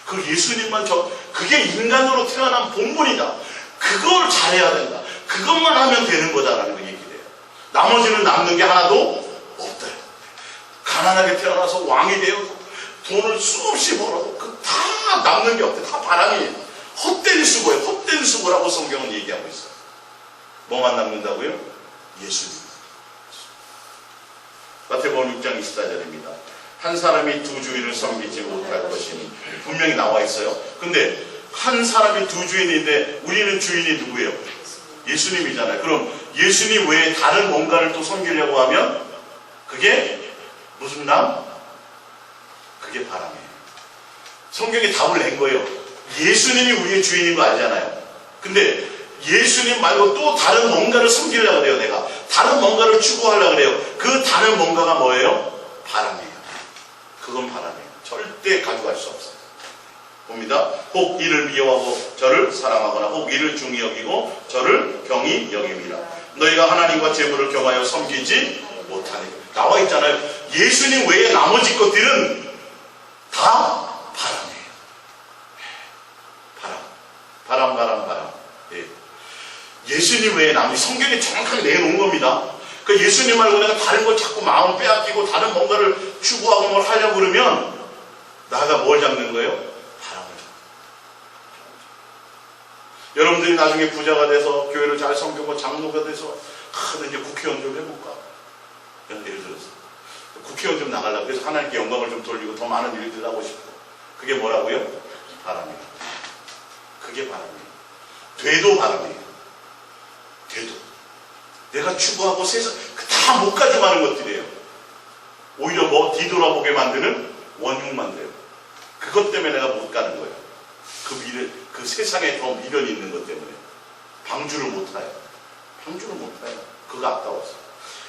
그 예수님만 그게 인간으로 태어난 본분이다. 그걸 잘해야 된다. 그것만 하면 되는 거다라는 거 얘기해요. 나머지는 남는 게 하나도 없대요. 가난하게 태어나서 왕이 되었고 돈을 수없이 벌어도 다 남는 게 없대. 다 바람이에요. 헛된 수고예요. 헛된 수고라고 성경은 얘기하고 있어요. 뭐만 남는다고요? 예수님. 마태복음 6장 24절입니다. 한 사람이 두 주인을 섬기지 못할 것이니 분명히 나와 있어요. 근데 한 사람이 두 주인인데 우리는 주인이 누구예요? 예수님이잖아요. 그럼 예수님 외에 다른 뭔가를 또 섬기려고 하면 그게 무슨 남? 그게 바람이에요. 성경이 답을 낸 거예요. 예수님이 우리의 주인인 거 알잖아요. 근데 예수님 말고 또 다른 뭔가를 섬기려고 그래요. 내가 다른 뭔가를 추구하려고 그래요. 그 다른 뭔가가 뭐예요? 바람이에요. 그건 바람이에요. 절대 가져갈 수 없어요. 봅니다. 혹 이를 미워하고 저를 사랑하거나 혹 이를 중히 여기고 저를 경히 여김이라. 너희가 하나님과 재물을 경하여 섬기지 못하니. 나와 있잖아요. 예수님 외에 나머지 것들은 다 바람이에요. 바람. 예. 예수님 외에 나머지 성경에 정확하게 내놓은 겁니다. 그러니까 예수님 말고 내가 다른 걸 자꾸 마음을 빼앗기고 다른 뭔가를 추구하고 뭘 하려고 그러면 나가 뭘 잡는 거예요? 바람을 잡는 거예요. 여러분들이 나중에 부자가 돼서 교회를 잘 섬기고 장로가 돼서 이제 국회의원 좀 해볼까? 예를 들어서 국회의원 좀 나가려고 그래서 하나님께 영광을 좀 돌리고 더 많은 일들을 하고 싶고 그게 뭐라고요? 바람이에요. 그게 바람이에요. 되도 바람이에요. 되도. 내가 추구하고 세상 다 못 가져가는 것들이에요. 오히려 뭐 뒤돌아보게 만드는 원흉만 돼요. 그것 때문에 내가 못 가는 거예요. 그 세상에 더 미련이 있는 것 때문에. 방주를 못 타요. 방주를 못 타요. 그거 아까워서.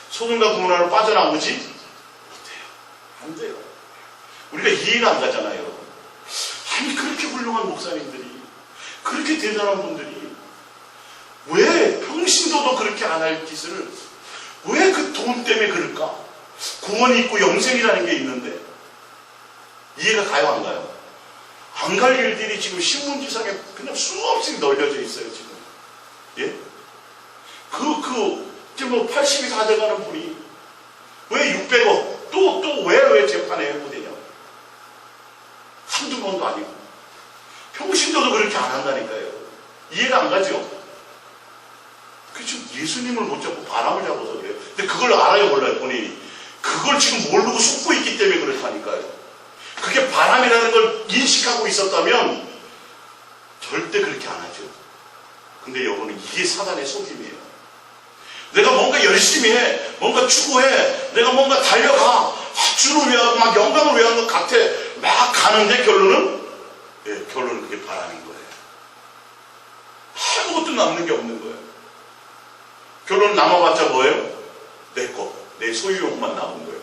소돔과 고모라로 빠져나오지 못해요. 안 돼요. 우리가 이해가 안 가잖아요, 여러분. 아니, 그렇게 훌륭한 목사님들이, 그렇게 대단한 분들이, 왜 평신도도 그렇게 안 할 짓을, 왜 그 돈 때문에 그럴까? 구원이 있고 영생이라는 게 있는데, 이해가 가요, 안 가요? 안 갈 일들이 지금 신문지상에 그냥 수없이 널려져 있어요, 지금. 예? 지금 뭐 80이 다 돼가는 분이, 왜 600억, 왜 재판에 해고되냐? 한두 번도 아니고. 평신도도 그렇게 안 한다니까요. 이해가 안 가죠? 그 지금 예수님을 못 잡고 바람을 잡아서 그래요. 근데 그걸 알아요, 몰라요, 본인이? 그걸 지금 모르고 속고 있기 때문에 그렇다니까요. 그게 바람이라는 걸 인식하고 있었다면 절대 그렇게 안 하죠. 근데 여러분은 이게 사단의 속임이에요. 내가 뭔가 열심히 해, 뭔가 추구해, 내가 뭔가 달려가, 주를 위하고 막 영광을 위한 것 같아, 막 가는데 결론은 그게 바람인 거예요. 아무것도 남는 게 없는 거예요. 결론 남아봤자 뭐예요? 내 소유욕만 남은 거예요.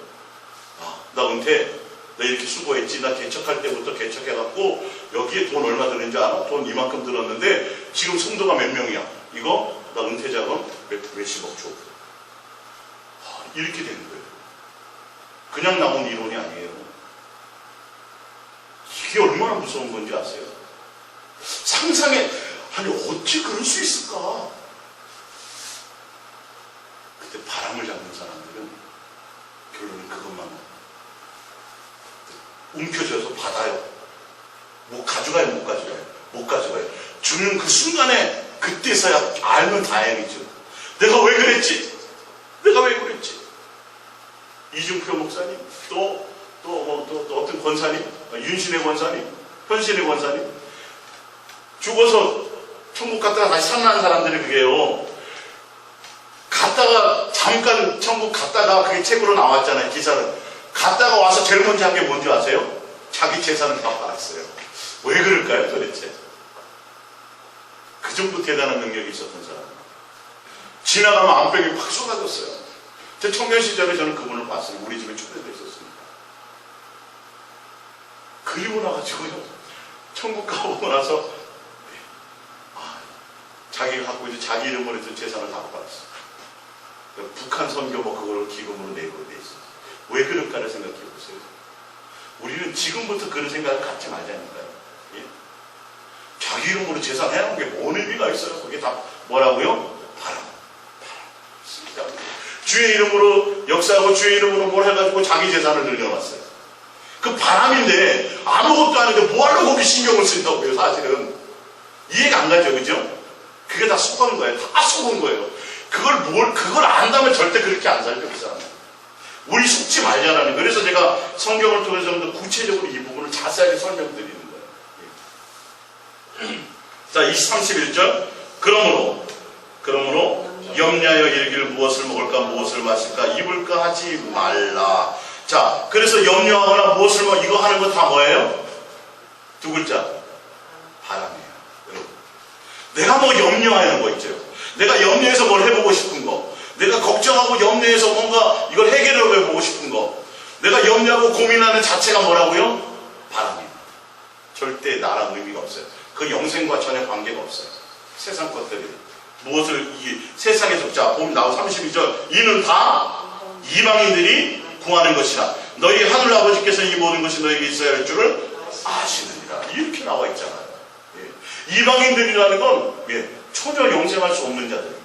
나 은퇴, 나 이렇게 수고했지, 나 개척할 때부터 개척해갖고 여기에 돈 얼마 드는지 알아? 돈 이만큼 들었는데 지금 성도가 몇 명이야? 이거 나 은퇴 자금 몇십억 줘. 이렇게 되는 거예요. 그냥 나온 이론이 아니에요. 이게 얼마나 무서운 건지 아세요? 상상해. 아니, 어찌 그럴 수 있을까? 그때 바람을 잡는 사람들은 결론은 그것만 움켜쥐어서 받아요. 못 가져가요, 못 가져가요. 못 가져가요. 주는 그 순간에 그때서야 알면 다행이죠. 내가 왜 그랬지? 이중표 목사님, 또 어떤 권사님, 윤신의 권사님, 현신의 권사님, 죽어서 천국 갔다가 다시 살아난 사람들이 그게요. 갔다가 잠깐 천국 갔다가 그게 책으로 나왔잖아요, 기사는. 갔다가 와서 제일 먼저 한 게 뭔지 아세요? 자기 재산을 다 팔았어요. 왜 그럴까요, 도대체? 그 정도 대단한 능력이 있었던 사람. 지나가면 안병이 팍 쏟아졌어요. 제 청년 시절에 저는 그분을 봤어요. 우리 집에 초대되어 있었습니다. 그리고 나가지고요, 천국 가보고 나서 자기가 갖고 이제 자기 이름으로 했던 재산을 다 팔았어요. 북한 선교 뭐 그걸 기금으로 내고 돼 있어요. 왜 그럴까를 생각해 보세요. 우리는 지금부터 그런 생각을 갖지 말자니까요. 예? 자기 이름으로 재산 해놓은 게 뭔 의미가 있어요? 그게 다 뭐라고요? 바람. 주의 이름으로 역사하고 주의 이름으로 뭘 해가지고 자기 재산을 늘려놨어요. 그 바람인데 아무것도 아닌데 뭐하러 거기 신경을 쓴다고요, 사실은. 이해가 안 가죠, 그죠? 그게 다 속은 거예요. 다 속은 거예요. 그걸 안다면 절대 그렇게 안 살죠, 그 사람은. 우리 속지 말자라는 거예요. 그래서 제가 성경을 통해서 좀 더 구체적으로 이 부분을 자세하게 설명드리는 거예요. 자, 31절. 그러므로 염려하여 이르기를 무엇을 먹을까 무엇을 마실까 입을까 하지 말라. 자, 그래서 염려하거나 무엇을 이거 하는 거 다 뭐예요? 두 글자. 바람이에요. 여러분. 내가 뭐 염려하는 거 있죠. 내가 염려해서 뭘 해보고 싶은 거. 내가 걱정하고 염려해서 뭔가 이걸 해결해 보고 싶은 거. 내가 염려하고 고민하는 자체가 뭐라고요? 바람이에요. 절대 나랑 의미가 없어요. 그 영생과 전혀 관계가 없어요. 세상 것들이. 무엇을 세상에서, 자, 보면 나오고 32절. 이는 다 이방인들이 구하는 것이라. 너희 하늘 아버지께서 이 모든 것이 너에게 있어야 할 줄을 아시느니라. 이렇게 나와 있잖아요. 예. 이방인들이라는 건 전혀 영생할 수 없는 자들.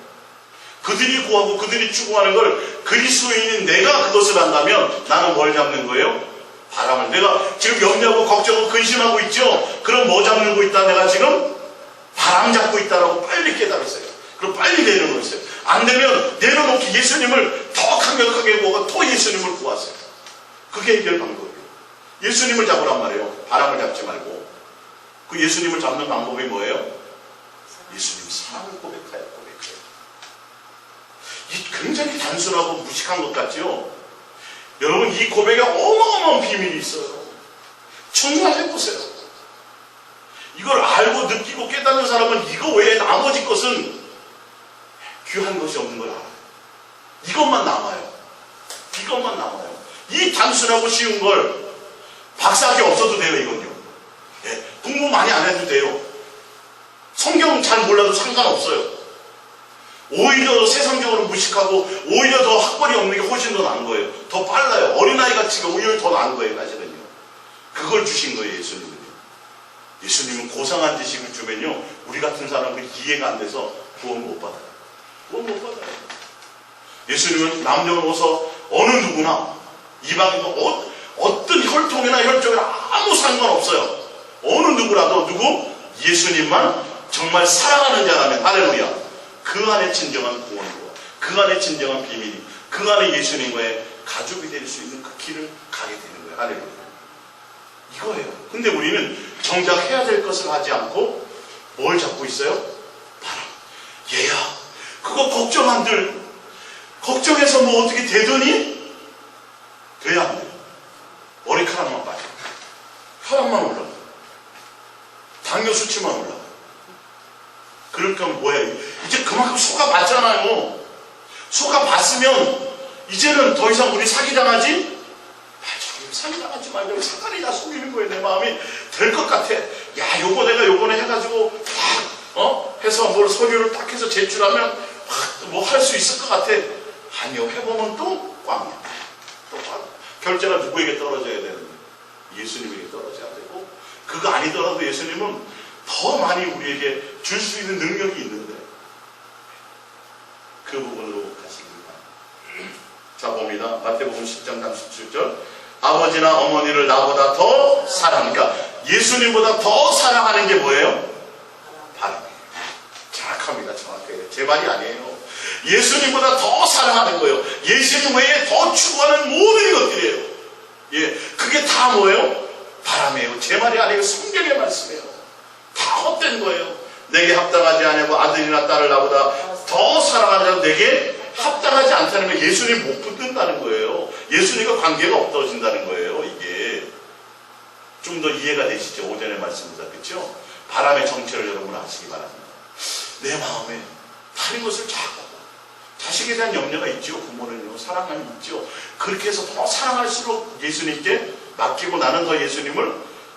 그들이 구하고 그들이 추구하는 걸 그리스도인인 내가 그것을 한다면 나는 뭘 잡는 거예요? 바람을. 내가 지금 염려하고 걱정하고 근심하고 있죠? 그럼 뭐 잡는 거 있다? 내가 지금 바람 잡고 있다라고 빨리 깨달았어요. 그럼 빨리 내려놓으세요. 안 되면 내려놓기 예수님을 더 강력하게 구하고 또 예수님을 구하세요. 그게 해결 방법이에요. 예수님을 잡으란 말이에요. 바람을 잡지 말고. 그 예수님을 잡는 방법이 뭐예요? 예수님 사랑을 고백하여. 이 굉장히 단순하고 무식한 것 같죠? 여러분, 이 고백에 어마어마한 비밀이 있어요. 정말 해보세요. 이걸 알고 느끼고 깨닫는 사람은 이거 외에 나머지 것은 귀한 것이 없는 걸 알아요. 이것만 남아요. 이것만 남아요. 이 단순하고 쉬운 걸 박사학위 없어도 돼요, 이건요. 예, 공부 많이 안 해도 돼요. 성경 잘 몰라도 상관없어요. 오히려 세상적으로 무식하고 오히려 더 학벌이 없는 게 훨씬 더 나은 거예요. 더 빨라요. 어린아이같이 오히려 더 나은 거예요, 사실은요. 그걸 주신 거예요, 예수님은요. 예수님은 고상한 지식을 주면요, 우리 같은 사람은 이해가 안 돼서 구원 못 받아요. 구원 못 받아요. 예수님은 남녀노소 어느 누구나 이방인도 어떤 혈통이나 혈족이나 아무 상관없어요. 어느 누구라도 예수님만 정말 사랑하는 자라면, 할렐루야, 그 안에 진정한 구원이고 그 안에 진정한 비밀이, 그 안에 예수님과의 가족이 될 수 있는 그 길을 가게 되는 거예요. 할렐루야. 이거예요. 근데 우리는 정작 해야 될 것을 하지 않고 뭘 잡고 있어요? 바람. 얘야, 그거 걱정 안 들. 걱정해서 뭐 어떻게 되더니? 돼야 안 돼요. 머리카락만 빠져. 혈압만 올라가. 당뇨 수치만 올라가. 그러니까 뭐야, 이제 그만큼 속아봤잖아요. 속아봤으면 이제는 더 이상 우리 사기당하지? 사기당하지 말고 사탄이 다 속이는 거예요. 내 마음이 될 것 같아. 야, 요거 내가 요번에 해가지고 딱 해서 뭘 서류를 딱 해서 제출하면 뭐 할 수 있을 것 같아. 아니요, 해보면 또 꽝이야. 또 꽝. 결제가 누구에게 떨어져야 되는데? 예수님에게 떨어져야 되고, 그거 아니더라도 예수님은 더 많이 우리에게 줄 수 있는 능력이 있는데 그 부분으로 가시기 바랍니다. 자, 봅니다. 마태복음 10장 37절. 아버지나 어머니를 나보다 더 사랑하니까, 예수님보다 더 사랑하는 게 뭐예요? 바람이에요. 정확합니다. 정확해요. 제 말이 아니에요. 예수님보다 더 사랑하는 거예요. 예수님 외에 더 추구하는 모든 것들이에요. 예, 그게 다 뭐예요? 바람이에요. 제 말이 아니에요. 성경의 말씀이에요. 다 헛된 거예요. 내게 합당하지 않고 아들이나 딸을 나보다 더 사랑하는 자는 내게 합당하지 않다는 건 예수님 못 붙는다는 거예요. 예수님과 관계가 없어진다는 거예요. 이게 좀 더 이해가 되시죠? 오전의 말씀보다. 그렇죠? 바람의 정체를 여러분 아시기 바랍니다. 내 마음에 다른 것을 자꾸, 자식에 대한 염려가 있죠. 부모는요, 사랑함이 있죠. 그렇게 해서 더 사랑할수록 예수님께 맡기고, 나는 더 예수님을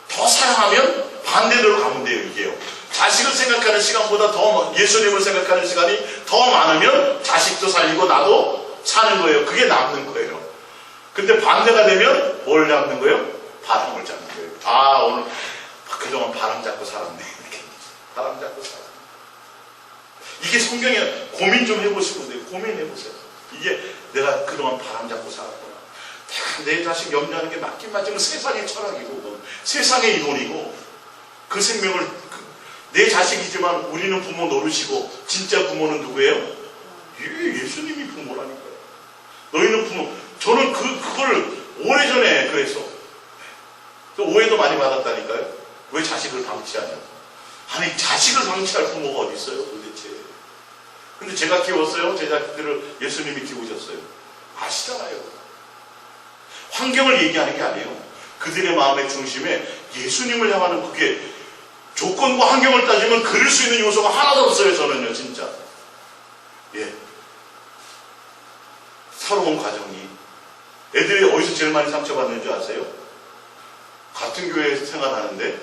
더 사랑하면 반대로 가면 돼요. 이게요, 자식을 생각하는 시간보다 더 예수님을 생각하는 시간이 더 많으면 자식도 살리고 나도 사는 거예요. 그게 남는 거예요. 근데 반대가 되면 뭘 잡는 거예요? 바람을 잡는 거예요. 아, 오늘 그동안 바람 잡고 살았네. 이렇게 바람 잡고 살았네. 이게 성경에 고민 좀 해보시면 돼요. 고민해보세요. 이게 내가 그동안 바람 잡고 살았구나. 내 자식 염려하는 게 맞긴 맞지만 세상의 철학이고 세상의 이론이고, 그 생명을 내 자식이지만 우리는 부모 노릇이고, 진짜 부모는 누구예요? 예수님이 부모라니까요. 너희는 부모. 저는 그걸 오래전에 그래서 오해도 많이 받았다니까요. 왜 자식을 방치하냐. 아니, 자식을 방치할 부모가 어디 있어요 도대체. 근데 제가 키웠어요. 제 자식들을 예수님이 키우셨어요. 아시잖아요. 환경을 얘기하는 게 아니에요. 그들의 마음의 중심에 예수님을 향하는, 그게 조건과 환경을 따지면 그릴 수 있는 요소가 하나도 없어요. 저는요, 진짜. 예. 살아온 과정이, 애들이 어디서 제일 많이 상처받는 줄 아세요? 같은 교회 생활하는데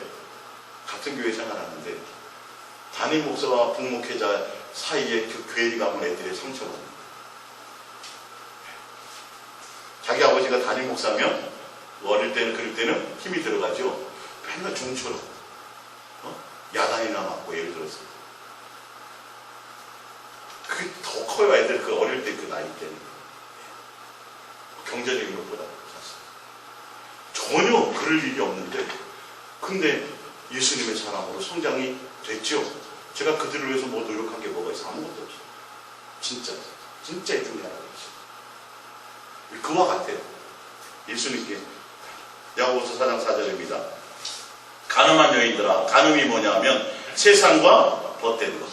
담임 목사와 북목회자 사이에 그 괴리 감은 애들의 상처받는. 자기 아버지가 담임 목사면 어릴 때는, 그럴 때는 힘이 들어가죠. 맨날 중처럼 야단이나 맞고, 예를 들어서. 그게 더 커요. 애들 그 어릴 때 그 나이 때는. 경제적인 것보다 전혀 그럴 일이 없는데, 근데 예수님의 사랑으로 성장이 됐죠. 제가 그들을 위해서 뭐 노력한 게 뭐가 있어? 아무것도 없어요. 진짜 이 중에 하나가 있어요. 그와 같아요. 예수님께. 야고보서 4장 4절입니다. 가늠한 여인들아, 가늠이 뭐냐 하면 세상과 벗된 것.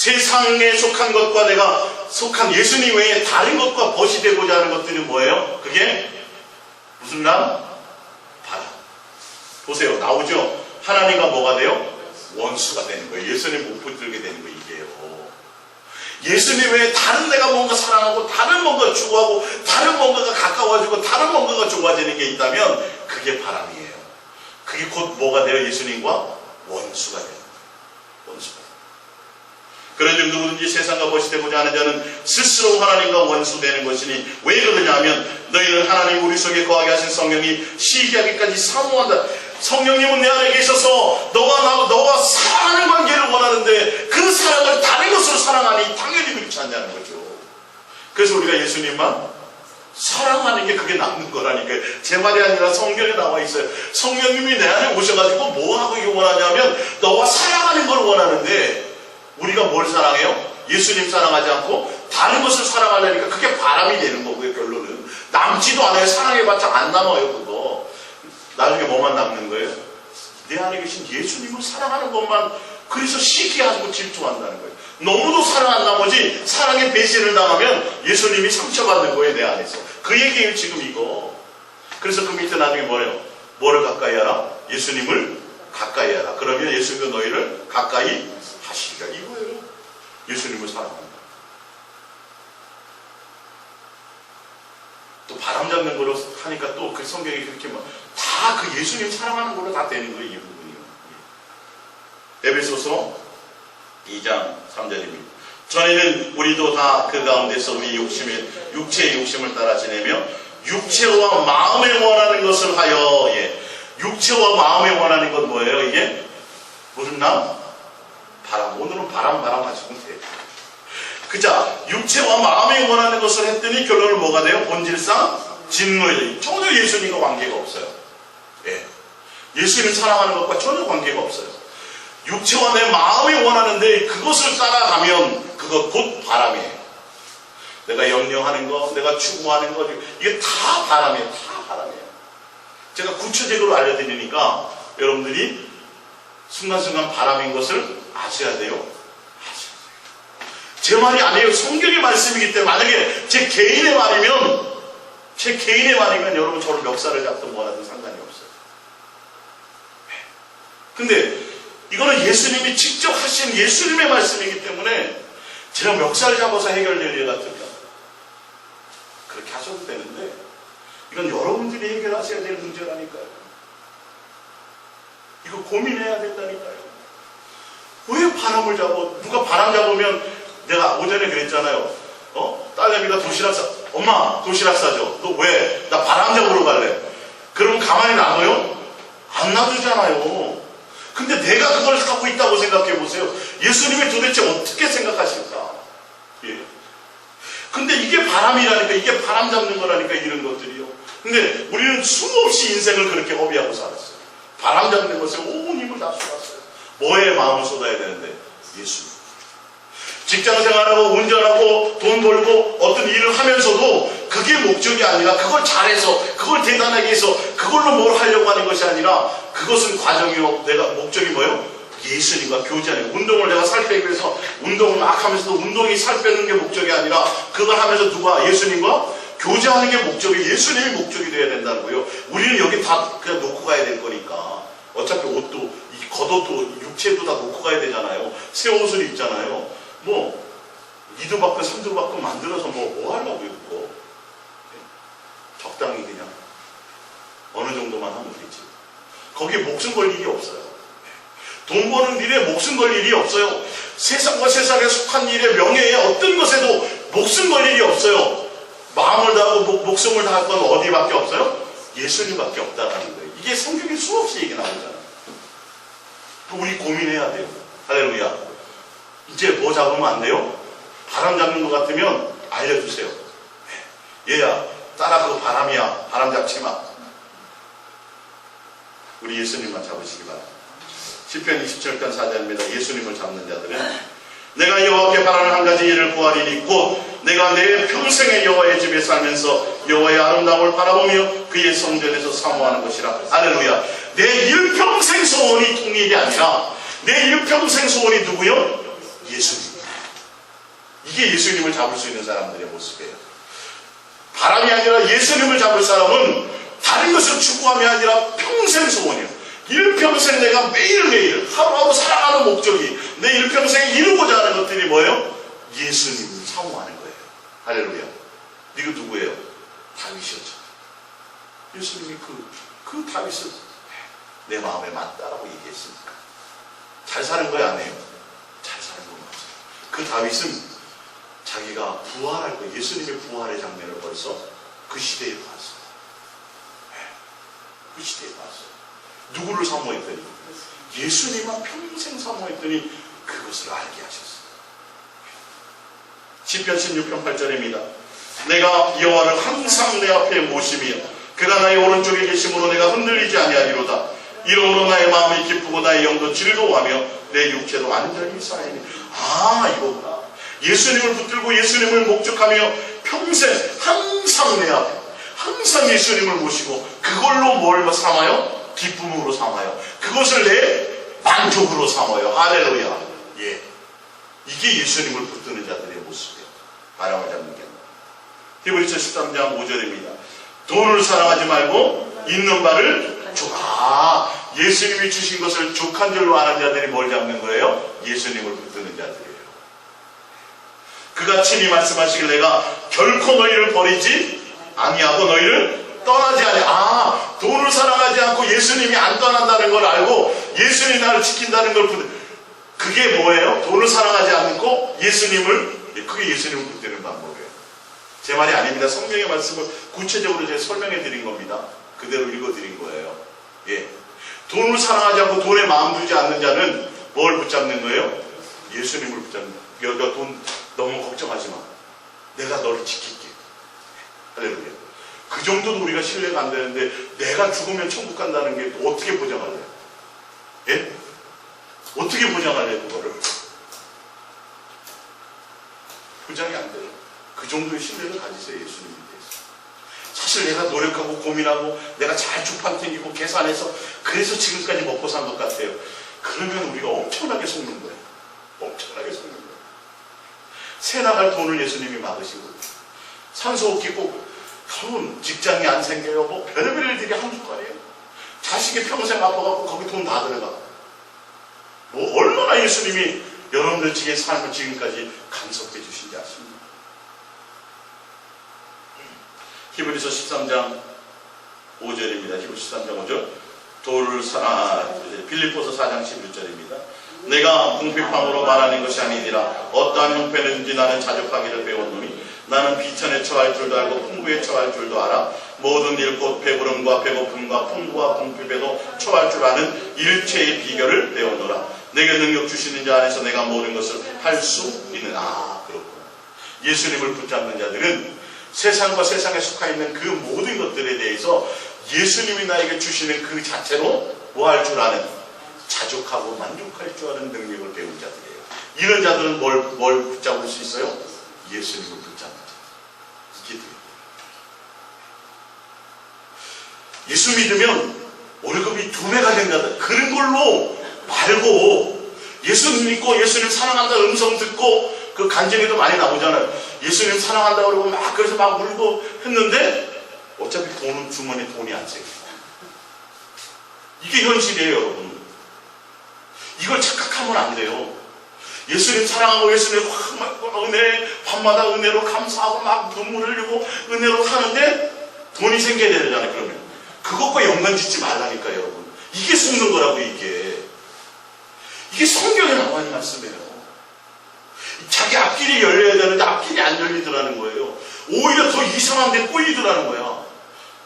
세상에 속한 것과 내가 속한 예수님 외에 다른 것과 벗이 되고자 하는 것들이 뭐예요? 그게 무슨 남? 바람. 보세요. 나오죠? 하나님과 뭐가 돼요? 원수가 되는 거예요. 예수님 못 붙들게 되는 거예요. 이게요. 예수님 외에 다른 내가 뭔가 사랑하고 다른 뭔가 추구하고 다른 뭔가가 가까워지고 다른 뭔가가 좋아지는 게 있다면 그게 바람이에요. 그게 곧 뭐가 돼요? 예수님과 원수가 돼요. 원수가 돼요. 그런즉 누구든지 세상과 벗이 되고자 하는 자는 스스로 하나님과 원수되는 것이니 왜 그러냐 하면 너희는 하나님 우리 속에 거하게 하신 성령이 시기하기까지 사모한다. 성령님은 내 안에 계셔서 너와 사랑하는 관계를 원하는데 그 사랑을 다른 것으로 사랑하니 당연히 그렇지 않냐는 거죠. 그래서 우리가 예수님만 사랑하는 게 그게 남는 거라니까요. 제 말이 아니라 성경에 나와 있어요. 성령님이 내 안에 오셔가지고 뭐 하고 이거 원하냐면 너와 사랑하는 걸 원하는데 우리가 뭘 사랑해요? 예수님 사랑하지 않고 다른 것을 사랑하려니까 그게 바람이 되는 거고요. 결론은 남지도 않아요. 사랑해봤자 안 남아요. 그거 나중에 뭐만 남는 거예요? 내 안에 계신 예수님을 사랑하는 것만. 그래서 시기하고 질투한다는 거예요. 너무도 사랑한 나머지 사랑의 배신을 당하면 예수님이 상처받는 거예요. 내 안에서. 그 얘기예요 지금 이거. 그래서 그 밑에 나중에 뭐예요? 뭐를 가까이 하라? 예수님을 가까이 하라. 그러면 예수님도 너희를 가까이 하시리라. 이거예요. 예수님을 사랑한다. 또 바람 잡는 거로 하니까 또 그 성경이 그렇게 다 그 예수님 사랑하는 걸로 다 되는 거예요. 이 부분이요. 에베소서 2장 3절입니다. 전에는 우리도 다 그 가운데서 우리 육체의 욕심을 따라 지내며 육체와 마음에 원하는 것을 하여. 육체와 마음에 원하는 건 뭐예요? 이게 무슨 남? 바람. 오늘은 바람 하시면 돼요. 그자 육체와 마음에 원하는 것을 했더니 결론은 뭐가 돼요? 본질상 진노에 전혀 예수님과 관계가 없어요. 예수님 사랑하는 것과 전혀 관계가 없어요. 육체와 내 마음이 원하는데 그것을 따라가면 그것 곧 바람이에요. 내가 염려하는 거, 내가 추구하는 거, 이게 다 바람이에요. 다 바람이에요. 제가 구체적으로 알려드리니까 여러분들이 순간순간 바람인 것을 아셔야 돼요. 제 말이 아니에요. 성경의 말씀이기 때문에 만약에 제 개인의 말이면 여러분 저를 멱살을 잡든 뭐라든 상관이 없어요. 근데 이거는 예수님이 직접 하신 예수님의 말씀이기 때문에 제가 멱살 잡아서 해결될 일 같을까? 그렇게 하셔도 되는데 이건 여러분들이 해결하셔야 될 문제라니까요. 이거 고민해야 된다니까요. 왜 바람을 잡아? 누가 바람 잡으면 내가 오전에 그랬잖아요. 딸내미가 도시락 엄마 도시락 싸줘. 너 왜? 나 바람 잡으러 갈래. 그러면 가만히 놔둬요? 안 놔두잖아요. 근데 내가 그걸 하고 있다고 생각해 보세요. 예수님이 도대체 어떻게 생각하실까? 근데 이게 바람이라니까, 이게 바람 잡는 거라니까, 이런 것들이요. 근데 우리는 수없이 인생을 그렇게 허비하고 살았어요. 바람 잡는 것에 온 힘을 다 쏟았어요. 뭐에 마음을 쏟아야 되는데? 예수님. 직장 생활하고 운전하고 돈 벌고 어떤 일을 하면서도 그게 목적이 아니라 그걸 잘해서 그걸 대단하게 해서 그걸로 뭘 하려고 하는 것이 아니라 그것은 과정이요. 내가 목적이 뭐예요? 예수님과 교제하는. 운동을 내가 살 빼기 위해서 운동을 막 하면서도 운동이 살 빼는 게 목적이 아니라 그걸 하면서 누가? 예수님과 교제하는 게 목적이, 예수님이 목적이 돼야 된다는 거예요. 우리는 여기 다 그냥 놓고 가야 될 거니까. 어차피 옷도 겉옷도 육체도 다 놓고 가야 되잖아요. 새 옷을 입잖아요. 뭐 2도 받고 3도 받고 만들어서 뭐 하려고요 그거. 적당히 그냥 어느 정도만 하면 되지. 거기에 목숨 걸 일이 없어요. 돈 버는 일에 목숨 걸 일이 없어요. 세상과 세상에 속한 일에, 명예에, 어떤 것에도 목숨 걸 일이 없어요. 마음을 다하고 목숨을 다할 건 어디밖에 없어요? 예수님밖에 없다라는 거예요. 이게 성경에 수없이 얘기 나오잖아요. 우리 고민해야 돼요. 할렐루야. 이제 뭐 잡으면 안 돼요? 바람 잡는 것 같으면 알려주세요. 얘야, 따라 그거 바람이야. 바람 잡지 마. 우리 예수님만 잡으시기 바랍니다. 시편 27편 4절입니다. 예수님을 잡는 자들은 내가 여호와께 바라는 한 가지 일을 구하리니 곧 내가 내 평생에 여호와의 집에 살면서 여호와의 아름다움을 바라보며 그의 성전에서 사모하는 것이라. 할렐루야. 내 일평생 소원이 통일이 아니라 내 일평생 소원이 누구요? 예수님. 이게 예수님을 잡을 수 있는 사람들의 모습이에요. 바람이 아니라 예수님을 잡을 사람은 다른 것을 추구함이 아니라 평생 소원이에요. 일평생 내가 매일매일 하루하루 살아가는 목적이 내 일평생에 이루고자 하는 것들이 뭐예요? 예수님을 사모하는 거예요. 할렐루야. 이거 누구예요? 다윗이었죠. 예수님이 그 다윗을 내 마음에 맞다라고 얘기했습니다. 잘 사는 거야, 안 해요? 잘 사는 거 맞아요. 그 다윗은 자기가 부활할 거, 예수님의 부활의 장면을 벌써 그 시대에 봤어요. 그 시대에 봤어요. 누구를 사모했더니? 예수님만 평생 사모했더니 그것을 알게 하셨어요. 시편 16편 8절입니다. 내가 여호와를 항상 내 앞에 모시며 그가 나의 오른쪽에 계심으로 내가 흔들리지 아니하리로다. 이러므로 나의 마음이 기쁘고 나의 영도 즐거워하며 내 육체도 완전히 쌓이니. 이거구나. 예수님을 붙들고 예수님을 목적하며 평생 항상 내 앞에 항상 예수님을 모시고 그걸로 뭘 삼아요? 기쁨으로 삼아요. 그것을 내 만족으로 삼아요. 할렐루야. 예, 이게 예수님을 붙드는 자들의 모습이에요. 바람을 잡는 게. 히브리서 13장 5절입니다. 돈을 사랑하지 말고 있는 바를 예수님이 주신 것을 족한 줄로 아는 자들이 뭘 잡는 거예요? 예수님을 붙드는 자들이에요. 그가 친히 말씀하시길 내가 결코 너희를 버리지 아니하고 너희를 떠나지 아니하. 돈을 사랑하지 않고 예수님이 안 떠난다는 걸 알고 예수님이 나를 지킨다는 걸 그게 뭐예요? 돈을 사랑하지 않고 그게 예수님을 붙드는 방법이에요. 제 말이 아닙니다. 성경의 말씀을 구체적으로 제가 설명해 드린 겁니다. 그대로 읽어 드린 거예요. 예. 돈을 사랑하지 않고 돈에 마음 두지 않는 자는 뭘 붙잡는 거예요? 예수님을 붙잡는 거예요. 너 돈 너무 걱정하지 마. 내가 너를 지킬게. 할렐루야. 그 정도는 우리가 신뢰가 안 되는데 내가 죽으면 천국 간다는 게 어떻게 보장할래요? 예? 어떻게 보장할래요, 그거를? 보장이 안 돼요. 그 정도의 신뢰를 가지세요, 예수님에 대해서. 사실 내가 노력하고 고민하고 내가 잘 주판 튕기고 계산해서 그래서 지금까지 먹고 산 것 같아요. 그러면 우리가 엄청나게 속는 거예요. 엄청나게 속는 거예요. 새 나갈 돈을 예수님이 막으시고 산소호흡기 꼭 여러분 직장이 안 생겨요. 뭐 별의별 일들이 한순간이에요. 자식이 평생 아파갖고 거기 돈 다 들어가. 뭐 얼마나 예수님이 여러분들 지금 삶을 지금까지 간섭해 주신지 아십니까? 히브리서 13장 5절입니다. 히브리서 13장 5절. 빌립보서 4장 11절입니다. 내가 궁핍함으로 말하는 것이 아니니라. 어떠한 형편이든지 나는 자족하기를 배웠노니 나는 비천에 처할 줄도 알고 풍부에 처할 줄도 알아. 모든 일 곧 배부름과 배고픔과 풍부와 궁핍에도 처할 줄 아는 일체의 비결을 배우노라. 내게 능력 주시는 자 안에서 내가 모든 것을 할 수 있는. 그렇구나. 예수님을 붙잡는 자들은 세상과 세상에 속하 있는 그 모든 것들에 대해서 예수님이 나에게 주시는 그 자체로 뭐 할 줄 아는, 자족하고 만족할 줄 아는 능력을 배운 자들이에요. 이런 자들은 뭘 붙잡을 수 있어요? 예수님을 붙잡는 자. 이게 돼요. 예수 믿으면 월급이 2배가 된다. 그런 걸로 말고 예수님 믿고 예수님 사랑한다 음성 듣고 그 간증에도 많이 나오잖아요. 예수님 사랑한다 그러고 막 그래서 막 울고 했는데 어차피 돈은 주머니에 돈이 안 생겨. 이게 현실이에요, 여러분. 이걸 착각하면 안 돼요. 예수님 사랑하고 예수님 은혜, 밤마다 은혜로 감사하고 막 눈물 흘리고 은혜로 사는데 돈이 생겨야 되잖아요, 그러면. 그것과 연관 짓지 말라니까요, 여러분. 이게 속는 거라고, 이게. 이게 성경에 나와 있는 말씀이에요. 자기 앞길이 열려야 되는데 앞길이 안 열리더라는 거예요. 오히려 더 이상한 데 꼬이더라는 거야.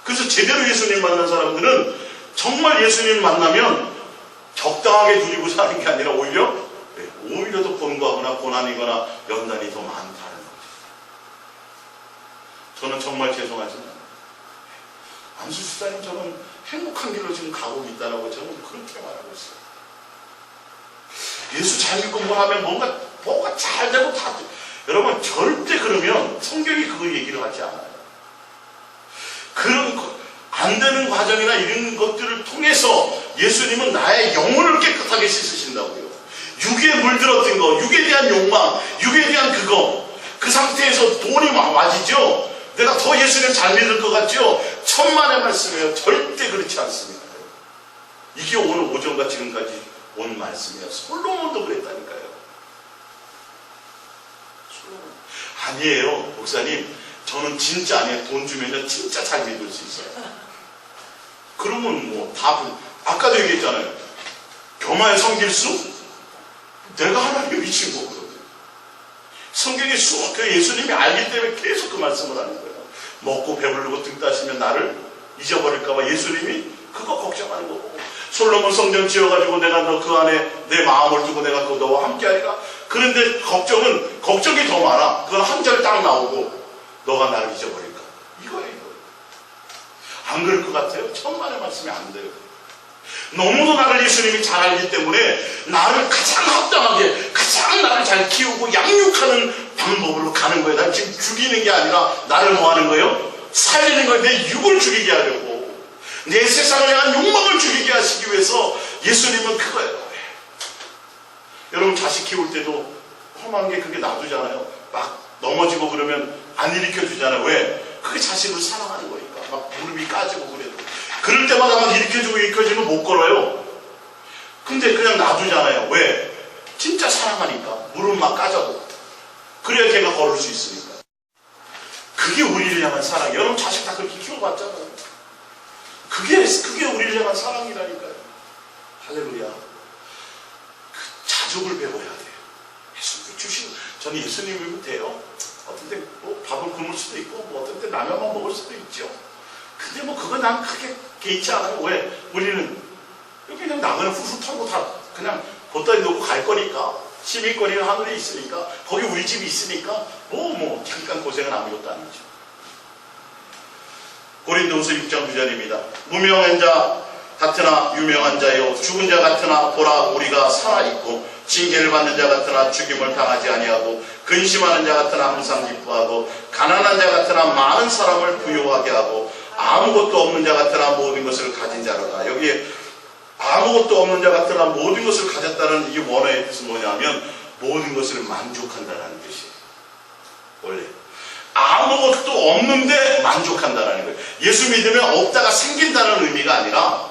그래서 제대로 예수님 만난 사람들은 정말 예수님 만나면 적당하게 누리고 사는 게 아니라 오히려 더 번거하거나 고난이거나 연단이 더 많다는 거죠. 저는 정말 죄송하지만 안수 집사님 저는 행복한 길로 지금 가고 있다라고 저는 그렇게 말하고 있어요. 예수 잘 믿고 뭘 하면 뭔가 잘 되고 다 돼. 여러분 절대 그러면 성경이 그거 얘기를 하지 않아요. 그런 안 되는 과정이나 이런 것들을 통해서 예수님은 나의 영혼을 깨끗하게 씻으신다고요. 육에 물들었던 거, 육에 대한 욕망, 육에 대한 그거, 상태에서 돈이 와지죠? 내가 더 예수님 잘 믿을 것 같죠? 천만의 말씀이에요. 절대 그렇지 않습니다. 이게 오늘 오전과 지금까지 온 말씀이에요. 솔로몬도 그랬다니까요. 솔로몬. 아니에요, 목사님. 저는 진짜 아니에요. 돈 주면 진짜 잘 믿을 수 있어요. 그러면 뭐 답은 아까도 얘기했잖아요. 교마의 성길수? 내가 하나님의 친구거든요. 성경의 그 예수님이 알기 때문에 계속 그 말씀을 하는 거예요. 먹고 배부르고 등 따시면 나를 잊어버릴까봐 예수님이 그거 걱정하는 거고, 솔로몬 성전 지어가지고 내가 너 그 안에 내 마음을 두고 내가 그 너와 함께하리라. 그런데 걱정이 더 많아. 그건 한 절 딱 나오고 너가 나를 잊어버릴까. 이거예요. 안 그럴 것 같아요? 천만의 말씀이 안 돼요. 너무도 나를 예수님이 잘 알기 때문에 나를 가장 합당하게, 가장 나를 잘 키우고 양육하는 방법으로 가는 거예요. 난 지금 죽이는 게 아니라 나를 뭐 하는 거예요? 살리는 거예요. 내 육을 죽이게 하려고, 내 세상을 향한 욕망을 죽이게 하시기 위해서 예수님은 그거예요. 여러분 자식 키울 때도 험한 게 그게 놔두잖아요. 막 넘어지고 그러면 안 일으켜주잖아요. 왜? 그게 자식을 사랑하는 거니까. 막 무릎이 까지고 그래도 그럴 때마다 막 일으켜주면 못 걸어요. 근데 그냥 놔두잖아요. 왜? 진짜 사랑하니까. 무릎 막 까져도 그래야 걔가 걸을 수 있으니까. 그게 우리를 향한 사랑. 여러분 자식 다 그렇게 키워봤잖아요. 그게 우리를 향한 사랑이라니까요. 할렐루야. 그 자족을 배워야 돼요. 예수님 주시는, 저는 예수님이면 돼요. 어떤 때 뭐 밥을 굶을 수도 있고, 뭐 어떤 때 라면만 먹을 수도 있죠. 근데 뭐 그거 난 크게 개의치 않아요. 왜? 우리는 여기 그냥 나가는 후후 털고 다 그냥 보따리 놓고 갈 거니까. 시민권이 하늘에 있으니까, 거기 우리 집이 있으니까 뭐 잠깐 고생은 아무것도 아니죠. 고린도후서 6장 9절입니다. 무명한 자 같으나 유명한 자요, 죽은 자 같으나 보라 우리가 살아있고, 징계를 받는 자 같으나 죽임을 당하지 아니하고, 근심하는 자 같으나 항상 기뻐하고, 가난한 자 같으나 많은 사람을 부유하게 하고, 아무것도 없는 자 같으나 모든 것을 가진 자로다. 여기에 아무것도 없는 자 같으나 모든 것을 가졌다는 이 원어의 뜻은 뭐냐면 모든 것을 만족한다는 뜻이에요. 원래 아무것도 없는데 만족한다는 거예요. 예수 믿으면 없다가 생긴다는 의미가 아니라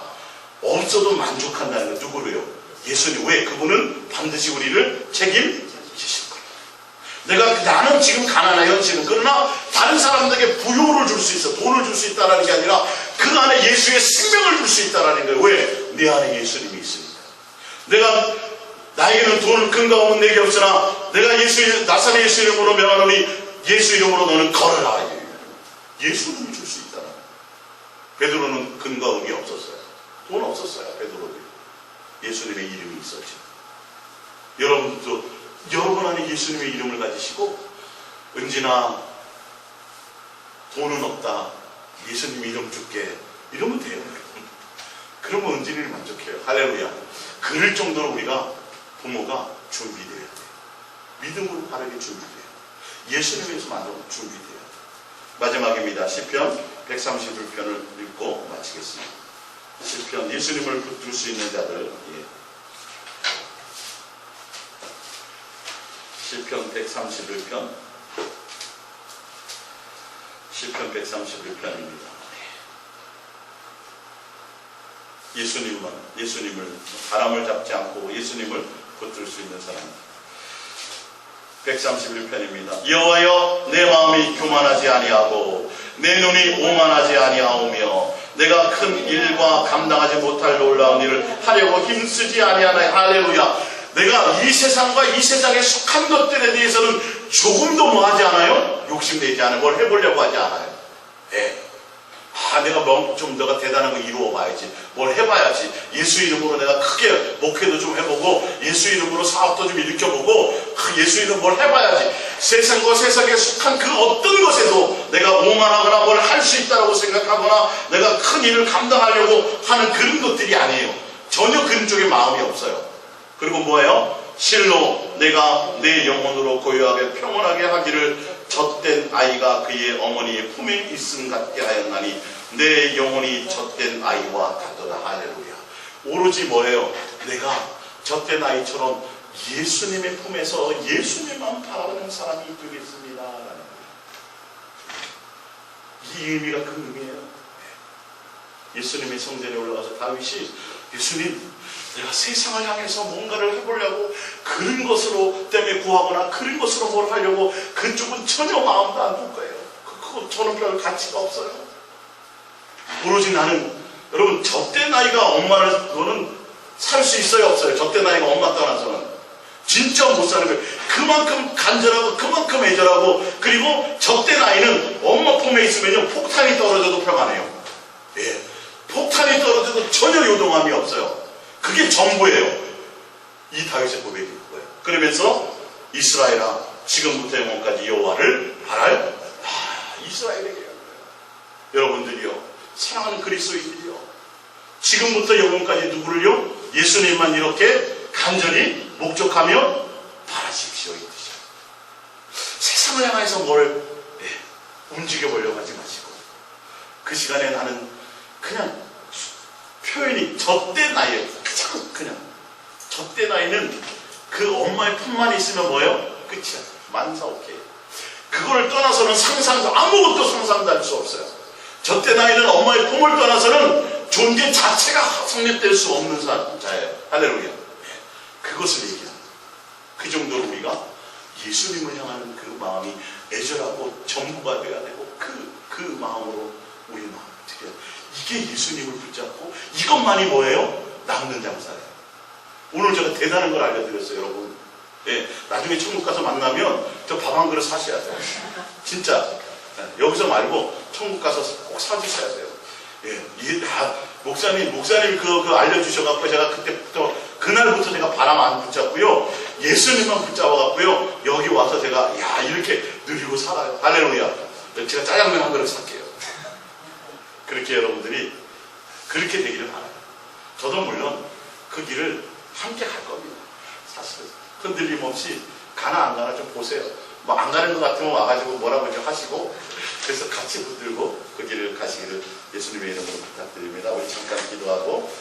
없어도 만족한다는 거예요. 누구로요? 예수님. 왜? 그분은 반드시 우리를 책임지실 거예요. 나는 지금 가난해 현실은. 그러나 다른 사람들에게 부요를 줄 수 있어. 돈을 줄 수 있다는 게 아니라 그 안에 예수의 생명을 줄 수 있다는 거예요. 왜? 내 안에 예수님이 있으니까. 나에게는 돈을 근거 없는 내게 없으나 내가 나사렛 예수 이름으로 명하노니 예수 이름으로 너는 걸어라. 예수님이 줄 수 있다는 거예요. 베드로는 근거음이 없었어요. 돈 없었어요. 베드로는 예수님의 이름이 있었죠. 여러분도 여러분 안에 예수님의 이름을 가지시고, 은진아 돈은 없다, 예수님 이름 줄게, 이러면 돼요. 그러면 은진이를 만족해요. 할렐루야. 그럴 정도로 우리가 부모가 준비되어야 돼요. 믿음으로 바르게 준비돼요. 예수님에서 만족 준비돼야 돼요. 마지막입니다. 시편 131편을 읽고 마치겠습니다. 시편, 예수님을 붙들 수 있는 자들. 시편 131편. 시편 131편입니다. 예수님을 바람을 잡지 않고 예수님을 붙들 수 있는 사람. 131편입니다. 여호와여, 내 마음이 교만하지 아니하고 내 눈이 오만하지 아니하오며 내가 큰 일과 감당하지 못할 놀라운 일을 하려고 힘쓰지 아니하나이다. 할렐루야. 내가 이 세상과 이 세상에 속한 것들에 대해서는 조금도 뭐 하지 않아요? 욕심내지 않아요. 뭘 해보려고 하지 않아요. 네. 내가 좀 내가 대단한 거 이루어봐야지. 뭘 해봐야지. 예수 이름으로 내가 크게 목회도 좀 해보고, 예수 이름으로 사업도 좀 일으켜보고, 예수 이름으로 뭘 해봐야지. 세상과 세상에 속한 그 어떤 것에도 내가 오만하거나 뭘 할 수 있다고 생각하거나 내가 큰 일을 감당하려고 하는 그런 것들이 아니에요. 전혀 그런 쪽에 마음이 없어요. 그리고 뭐예요? 실로 내가 내 영혼으로 고요하게 평온하게 하기를 젖된 아이가 그의 어머니의 품에 있음 같게 하였나니 내 영혼이 젖된 아이와 같도다. 할렐루야. 오로지 뭐예요? 내가 젖된 아이처럼 예수님의 품에서 예수님만 바라보는 사람이 되겠습니다. 라는 거예요. 이 의미가 그 의미예요. 예수님의 성전에 올라가서 다윗이 예수님, 내가 세상을 향해서 뭔가를 해보려고 그런 것으로 때문에 구하거나 그런 것으로 뭘 하려고 그쪽은 전혀 마음도 안 둘 거예요. 그거 저는 별 가치가 없어요. 오로지 나는, 여러분, 저때 나이가 엄마를, 그거는 살 수 있어요, 없어요? 저때 나이가 엄마 떠나서는 진짜 못 사는 거예요. 그만큼 간절하고 그만큼 애절하고, 그리고 저때 나이는 엄마 품에 있으면요 폭탄이 떨어져도 평안해요. 예, 폭탄이 떨어져도 전혀 요동함이 없어요. 그게 전부예요. 이 다윗의 고백이 그거예요. 그러면서 이스라엘아 지금부터 영원까지 여호와를 바랄 이스라엘에게 여러분들이요, 사랑하는 그리스도인들이요, 지금부터 영원까지 누구를요? 예수님만 이렇게 간절히 목적하며 바라십시오. 이 뜻이에요. 세상을 향해서 뭘 움직여보려고 하지 마시고, 그 시간에 나는 그냥 표현이 저때 나이에요. 그냥 저때 나이는 그 엄마의 품만 있으면 뭐예요? 끝이야. 만사오케이. 그걸 떠나서는 상상도, 아무것도 상상도 할 수 없어요. 저때 나이는 엄마의 품을 떠나서는 존재 자체가 성립될 수 없는 자예요. 할렐루야. 그것을 얘기합니다. 그 정도로 우리가 예수님을 향하는 그 마음이 애절하고 전부가 되어야 되고, 그 마음으로 우리 마음을 드려요. 이게 예수님을 붙잡고, 이것만이 뭐예요? 남는 장사예요. 오늘 제가 대단한 걸 알려드렸어요, 여러분. 예, 나중에 천국 가서 만나면 저 밥 한 그릇 사셔야 돼요. 진짜. 예, 여기서 말고 천국 가서 꼭 사주셔야 돼요. 예, 이게 다 목사님 그 알려주셔갖고 제가 그때부터, 그날부터 제가 바람 안 붙잡고요, 예수님만 붙잡아갖고요, 여기 와서 제가 이렇게 누리고 살아요. 할렐루야. 제가 짜장면 한 그릇 살게요. 그렇게 여러분들이 그렇게 되기를 바라요. 저도 물론 그 길을 함께 갈 겁니다. 사실은 흔들림 없이 가나 안 가나 좀 보세요. 뭐 안 가는 것 같으면 와가지고 뭐라고 좀 하시고, 그래서 같이 붙들고 그 길을 가시기를 예수님의 이름으로 부탁드립니다. 우리 잠깐 기도하고